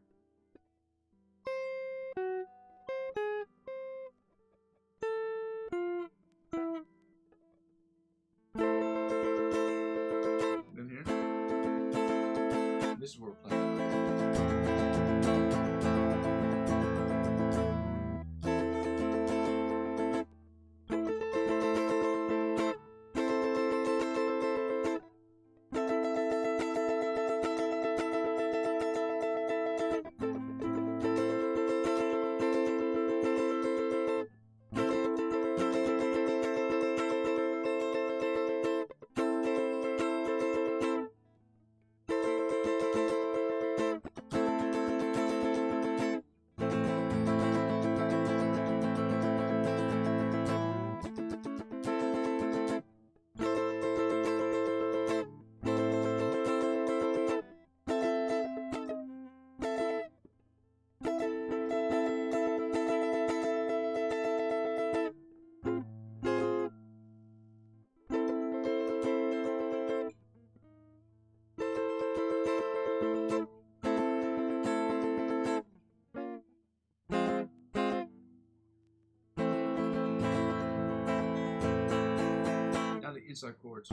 inside chords.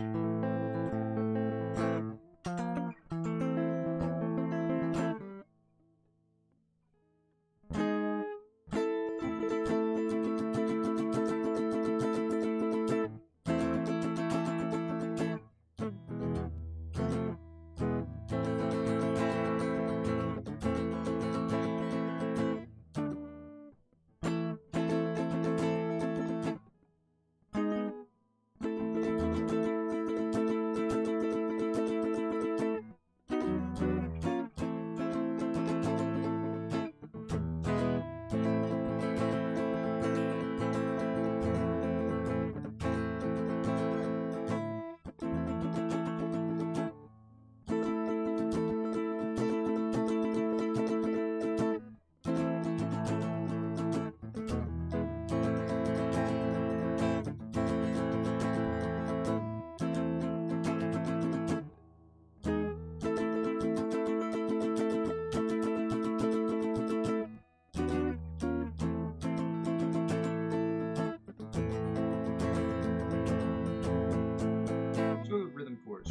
Rhythm chords.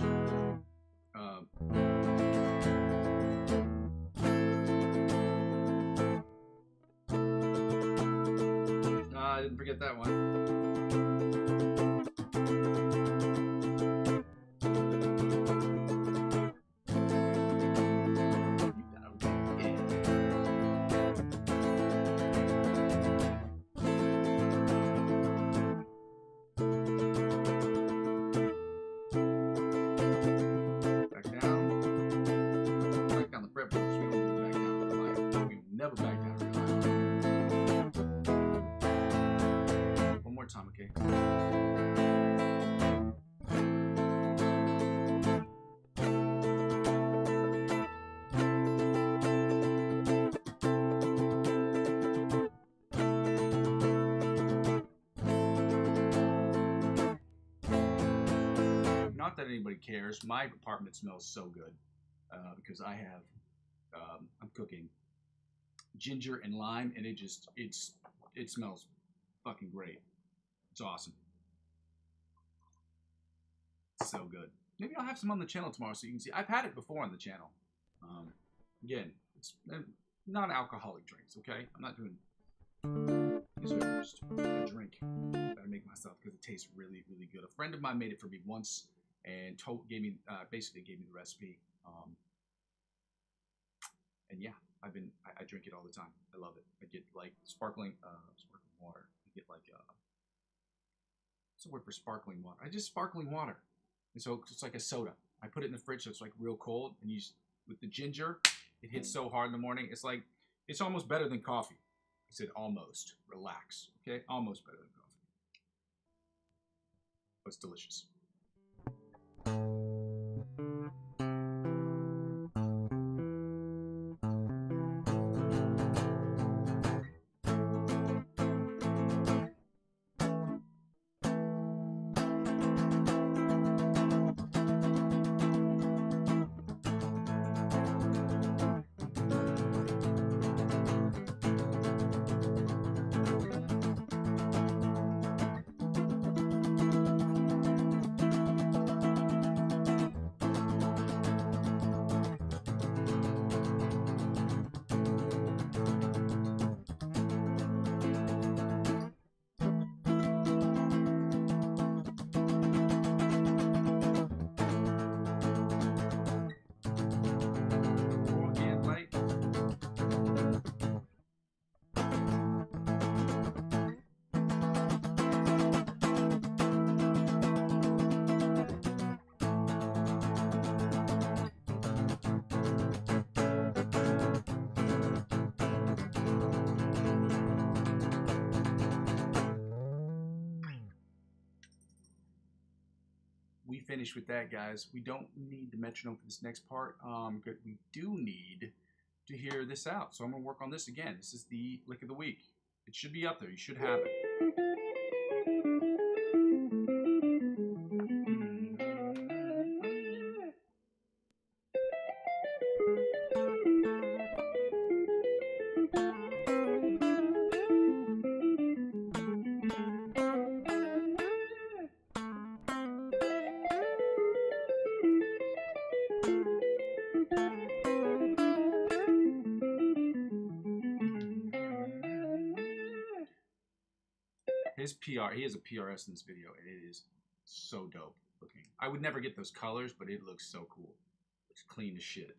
I didn't forget that one. Never back down in real life. One more time, okay? Not that anybody cares. My apartment smells so good because I have, I'm cooking ginger and lime, and it smells fucking great. It's awesome. So good. Maybe I'll have some on the channel tomorrow so you can see. I've had it before on the channel. Again, it's non-alcoholic drinks, okay? I'm not doing. These are just a drink that I make myself because it tastes really, really good. A friend of mine made it for me once and basically gave me the recipe. And yeah. I drink it all the time. I love it. I get like sparkling water. I get like what's the word for sparkling water? I just sparkling water. And so it's like a soda. I put it in the fridge so it's like real cold, and with the ginger, it hits so hard in the morning. It's almost better than coffee. I said almost. Relax. Okay? Almost better than coffee. But it's delicious. We finished with that, guys. We don't need the metronome for this next part, but we do need to hear this out. So I'm going to work on this again. This is the lick of the week. It should be up there. You should have it. his PR, he has a PRS in this video, and it is so dope looking. I would never get those colors, but it looks so cool. It's clean as shit.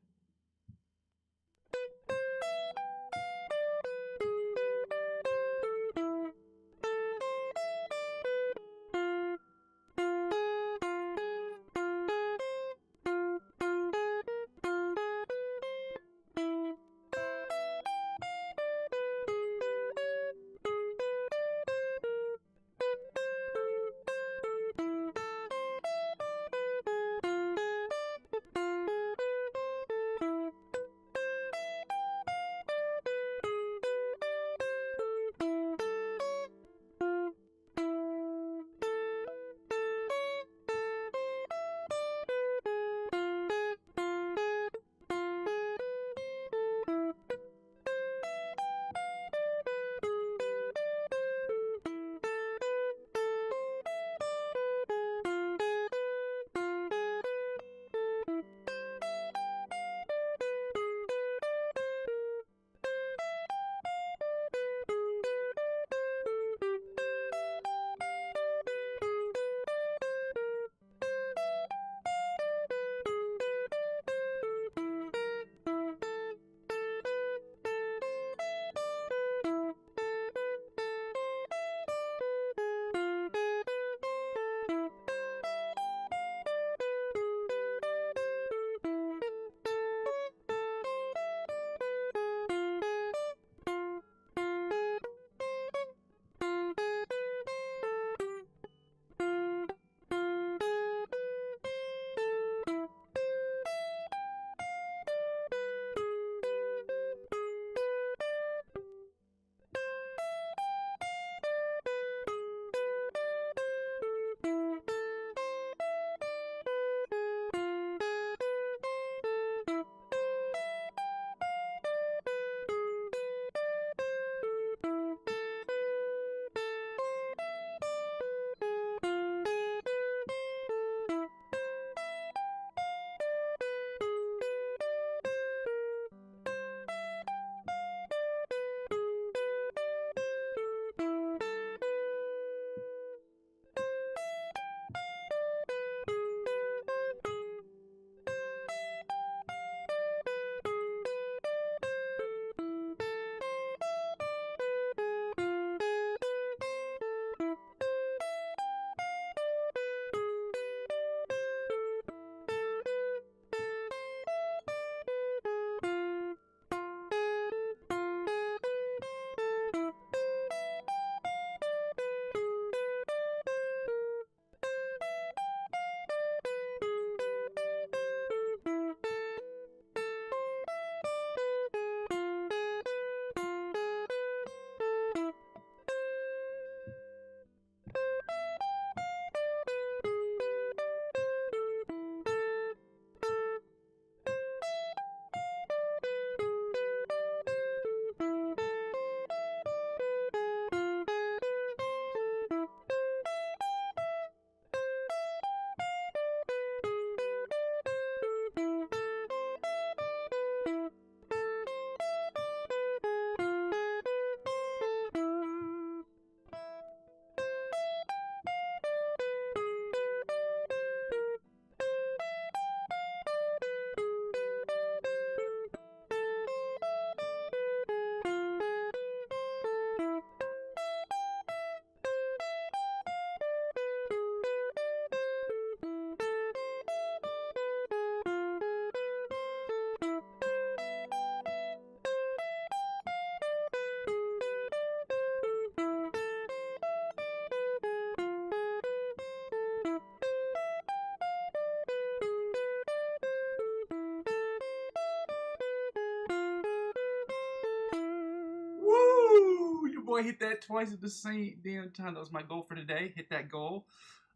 Boy hit that twice at the same damn time. That was my goal for today. Hit that goal.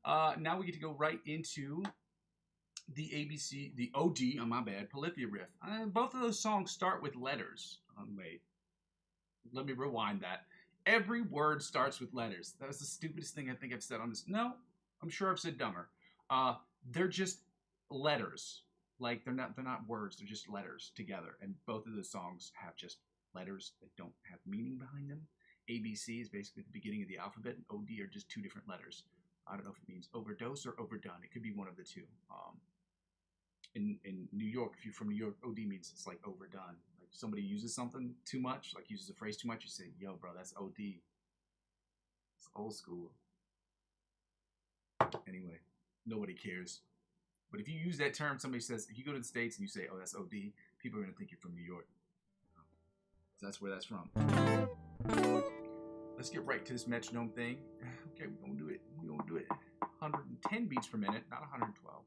Now we get to go right into the ABC, the OD, on my bad, Polyphia riff. Both of those songs start with letters. Wait, let me rewind that. Every word starts with letters. That was the stupidest thing I think I've said on this. No, I'm sure I've said dumber. They're just letters. Like they're not words. They're just letters together. And both of the songs have just letters that don't have meaning behind them. ABC is basically the beginning of the alphabet, and OD are just 2 different letters. I don't know if it means overdose or overdone. It could be one of the two. In New York, if you're from New York, OD means it's like overdone. Like if somebody uses something too much, like uses a phrase too much, you say, yo, bro, that's OD. It's old school. Anyway, nobody cares. But if you use that term, somebody says, if you go to the States and you say, oh, that's OD, people are going to think you're from New York. So that's where that's from. Let's get right to this metronome thing. Okay, we're going to do it. We're going to do it 110 beats per minute, not 112.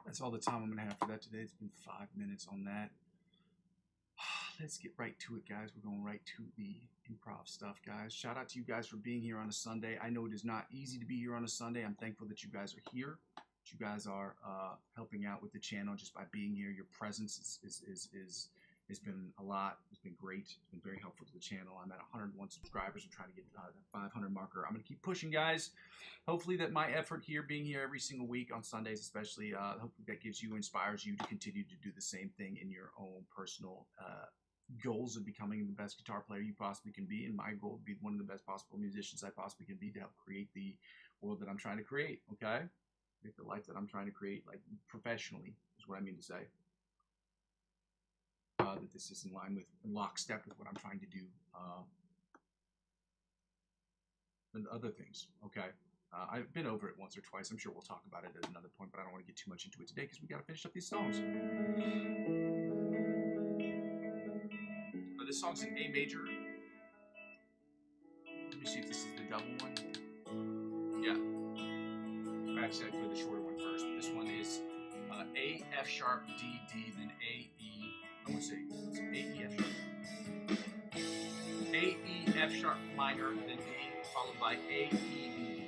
That's all the time I'm going to have for that today. It's been 5 minutes on that. Let's get right to it, guys. We're going right to the improv stuff, guys. Shout out to you guys for being here on a Sunday. I know it is not easy to be here on a Sunday. I'm thankful that you guys are here. That you guys are helping out with the channel just by being here. Your presence is It's been a lot. It's been great. It's been very helpful to the channel. I'm at 101 subscribers. I'm trying to get the 500 marker. I'm going to keep pushing, guys. Hopefully that my effort here, being here every single week on Sundays especially, hopefully that gives you, inspires you to continue to do the same thing in your own personal goals of becoming the best guitar player you possibly can be. And my goal would be one of the best possible musicians I possibly can be to help create the world that I'm trying to create, okay? Make the life that I'm trying to create, like professionally, is what I mean to say. That this is in line with, in lockstep with what I'm trying to do, and other things, okay? I've been over it once or twice. I'm sure we'll talk about it at another point, but I don't want to get too much into it today because we got to finish up these songs. This song's in A major. Let me see if this is the double one. Yeah. Actually, I played the shorter one first. This one is A, F sharp, D, D, then A, E. I want to say it's A, E, F sharp. A, E, F sharp minor, then D, followed by A, E, B.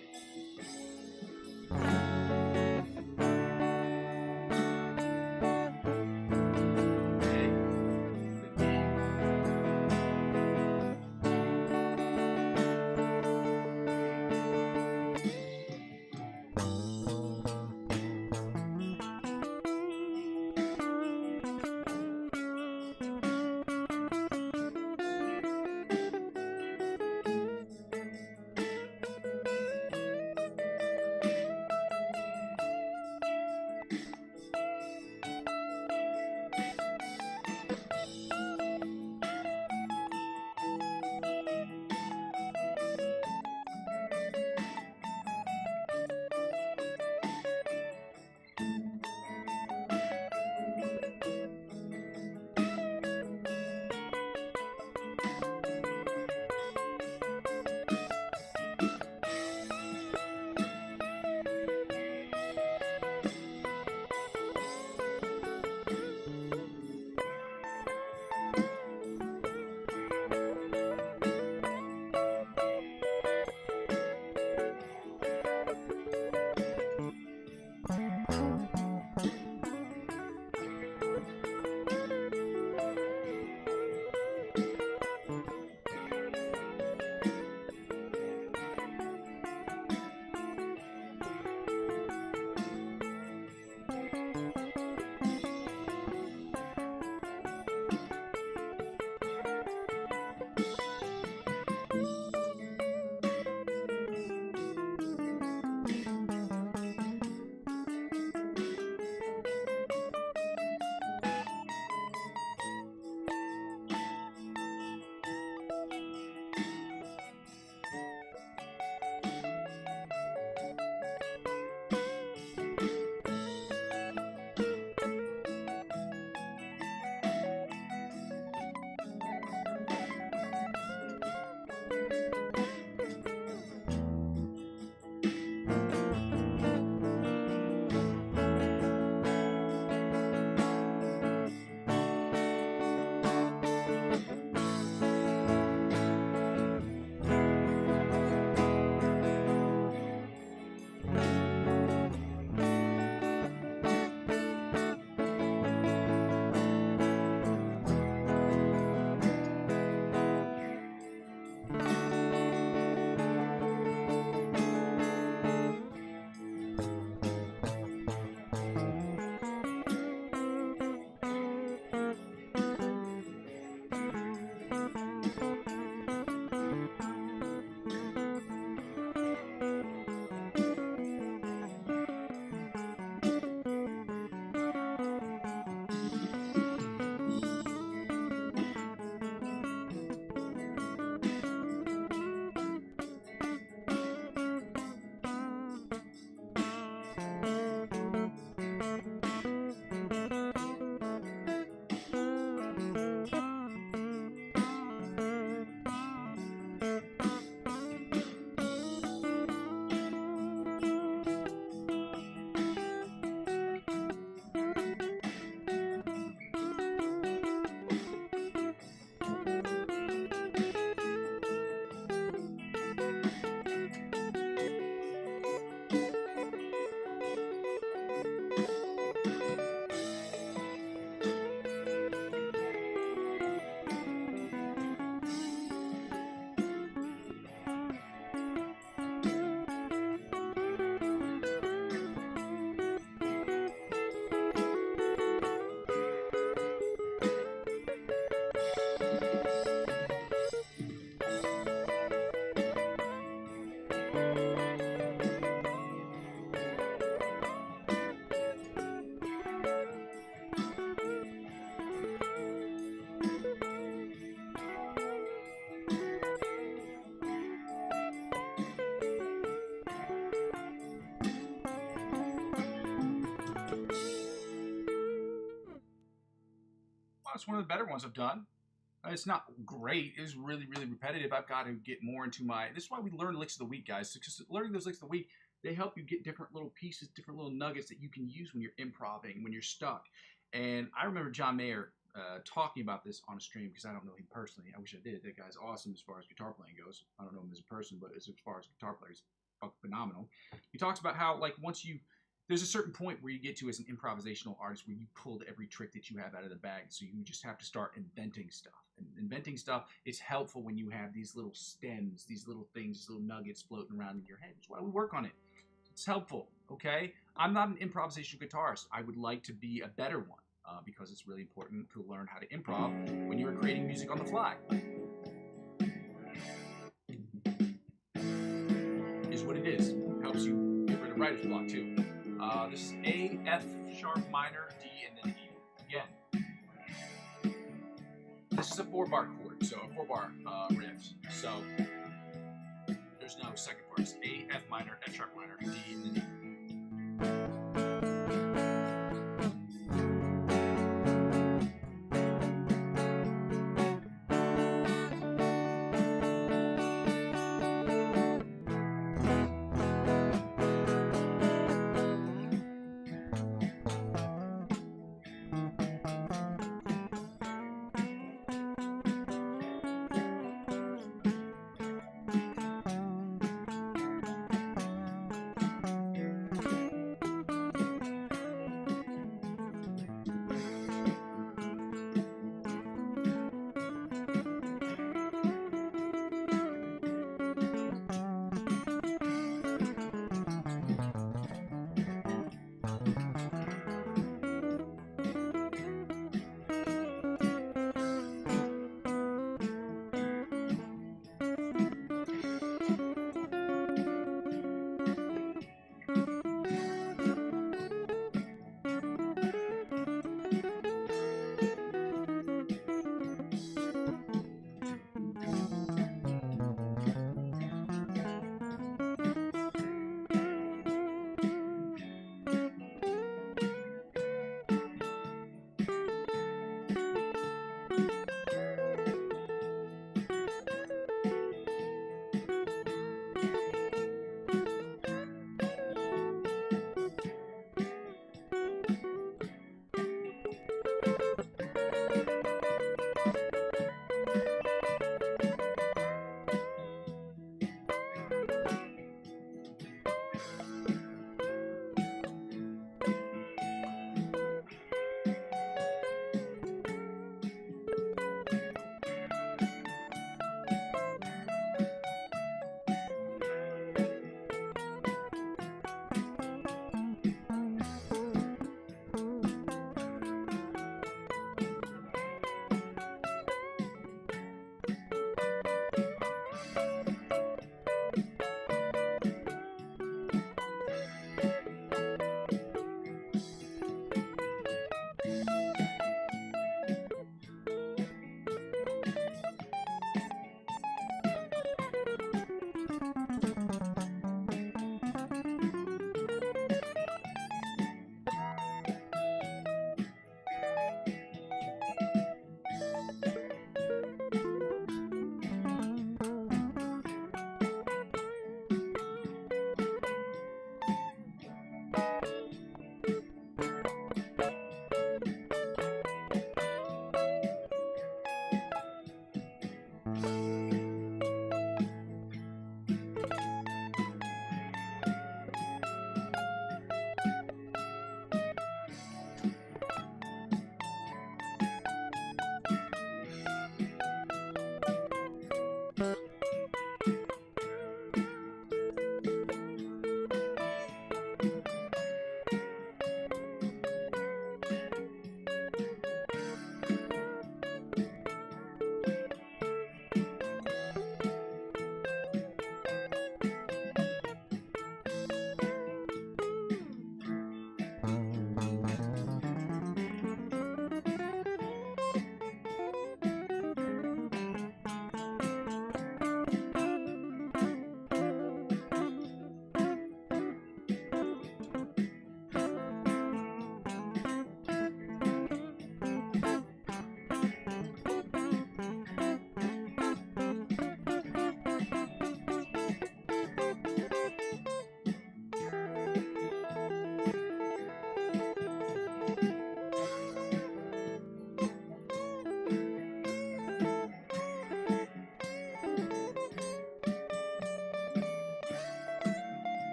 It's one of the better ones I've done. It's not great. It's really, really repetitive. I've got to get more into my... This is why we learn licks of the week, guys. Because learning those licks of the week, they help you get different little pieces, different little nuggets that you can use when you're improving, when you're stuck. And I remember John Mayer talking about this on a stream, because I don't know him personally. I wish I did. That guy's awesome as far as guitar playing goes. I don't know him as a person, but as far as guitar players, phenomenal. He talks about how, like, once you... There's a certain point where you get to as an improvisational artist where you pulled every trick that you have out of the bag, so you just have to start inventing stuff. And inventing stuff is helpful when you have these little stems, these little things, these little nuggets floating around in your head. That's why we work on it. It's helpful, okay? I'm not an improvisational guitarist. I would like to be a better one because it's really important to learn how to improv when you're creating music on the fly. Is what it is. It helps you get rid of writer's block, too. This is A, F sharp minor, D, and then E. Again, this is a 4-bar chord, so a 4-bar riff. So there's no second bar. It's A, F minor, F sharp minor, D, and then E.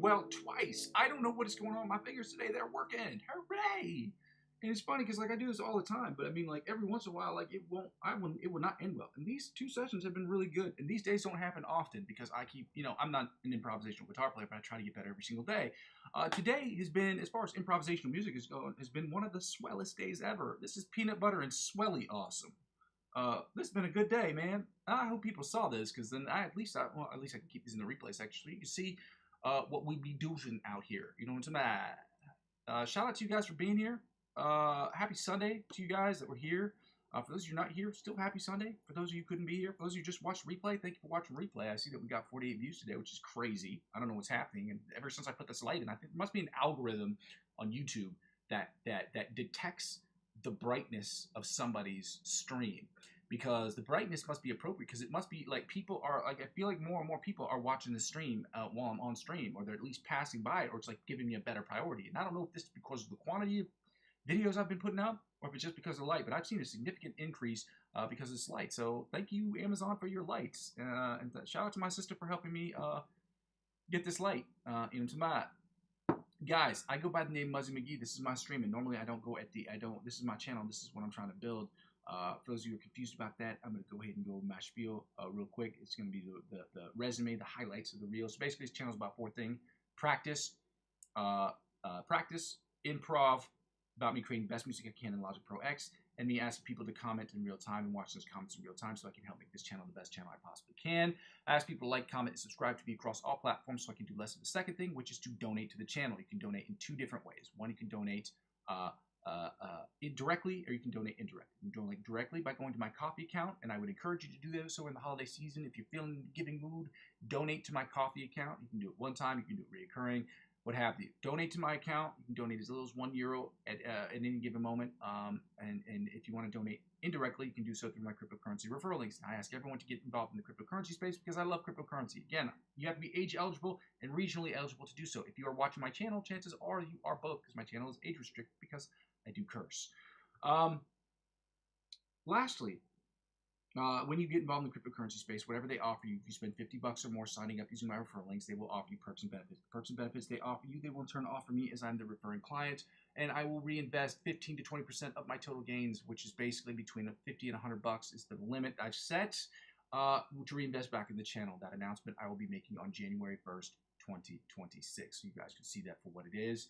well, twice. I don't know what is going on with my fingers today. They're working. Hooray! And it's funny because like I do this all the time, but I mean like every once in a while, like it will not end well. And these 2 sessions have been really good. And these days don't happen often because I keep, I'm not an improvisational guitar player, but I try to get better every single day. Today has been, as far as improvisational music is going, has been one of the swellest days ever. This is peanut butter and swelly awesome. This has been a good day, man. I hope people saw this because then at least I can keep these in the replay section so you can see what we be doing out here. You know what I'm saying? Shout out to you guys for being here. Happy Sunday to you guys that were here. For those of you not here, still happy Sunday. For those of you who couldn't be here, for those of you who just watched replay, thank you for watching replay. I see that we got 48 views today, which is crazy. I don't know what's happening. And ever since I put this light in, I think there must be an algorithm on YouTube that detects the brightness of somebody's stream. Because the brightness must be appropriate, because it must be like people are like, I feel like more and more people are watching the stream while I'm on stream, or they're at least passing by it, or it's like giving me a better priority. And I don't know if this is because of the quantity of videos I've been putting out, or if it's just because of the light, but I've seen a significant increase because of this light. So thank you, Amazon, for your lights. And shout out to my sister for helping me get this light into my... Guys, I go by the name Muzzy McGee. This is my stream, and normally I don't go at the... This is my channel. This is what I'm trying to build. For those of you who are confused about that, I'm going to go ahead and go over my spiel real quick. It's going to be the resume, the highlights of the reel. So basically, this channel is about 4 things. Practice, improv, about me creating the best music I can in Logic Pro X, and me asking people to comment in real time and watch those comments in real time so I can help make this channel the best channel I possibly can. I ask people to like, comment, and subscribe to me across all platforms so I can do less of the second thing, which is to donate to the channel. You can donate in 2 different ways. One, you can donate directly, or you can donate indirectly. You can donate directly by going to my Ko-fi account, and I would encourage you to do that. So in the holiday season, if you're feeling in the giving mood, donate to my Ko-fi account. You can do it one time, you can do it reoccurring, what have you. Donate to my account. You can donate as little as €1 at any given moment. And if you want to donate indirectly, you can do so through my cryptocurrency referral links. I ask everyone to get involved in the cryptocurrency space because I love cryptocurrency. Again, you have to be age eligible and regionally eligible to do so. If you are watching my channel, chances are you are both, because my channel is age restricted because I do curse. Lastly, when you get involved in the cryptocurrency space, whatever they offer you, if you spend $50 or more signing up using my referral links, they will offer you perks and benefits. The perks and benefits they offer you, they will in turn offer me as I'm the referring client, and I will reinvest 15 to 20% of my total gains, which is basically between $50 and $100 is the limit I've set to reinvest back in the channel. That announcement I will be making on January 1st, 2026. So you guys can see that for what it is.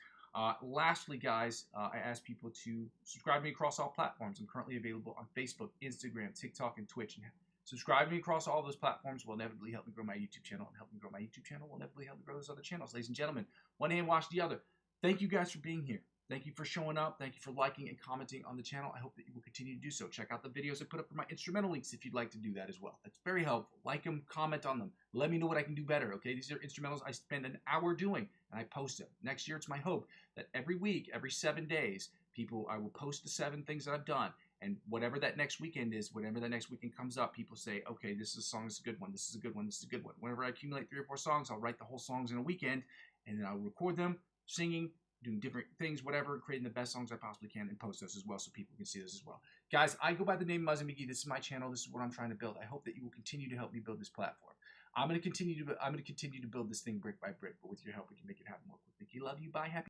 Lastly, guys, I ask people to subscribe to me across all platforms. I'm currently available on Facebook, Instagram, TikTok, and Twitch. And subscribe to me across all those platforms will inevitably help me grow my YouTube channel. And help me grow my YouTube channel will inevitably help me grow those other channels. Ladies and gentlemen, one hand wash the other. Thank you guys for being here. Thank you for showing up. Thank you for liking and commenting on the channel. I hope that you will continue to do so. Check out the videos I put up for my instrumental links if you'd like to do that as well. That's very helpful. Like them, comment on them. Let me know what I can do better, okay? These are instrumentals I spend an hour doing, and I post them. Next year, it's my hope that every week, every 7 days, I will post the 7 things that I've done. And whatever that next weekend is, whenever that next weekend comes up, people say, okay, this is a song, this is a good one, this is a good one, this is a good one. Whenever I accumulate 3 or 4 songs, I'll write the whole songs in a weekend, and then I'll record them, singing, doing different things, whatever, creating the best songs I possibly can, and post those as well so people can see this as well. Guys, I go by the name Muzzy McGee. This is my channel. This is what I'm trying to build. I hope that you will continue to help me build this platform. I'm going to continue to build this thing brick by brick, but with your help, we can make it happen more quickly. Love you. Bye. Happy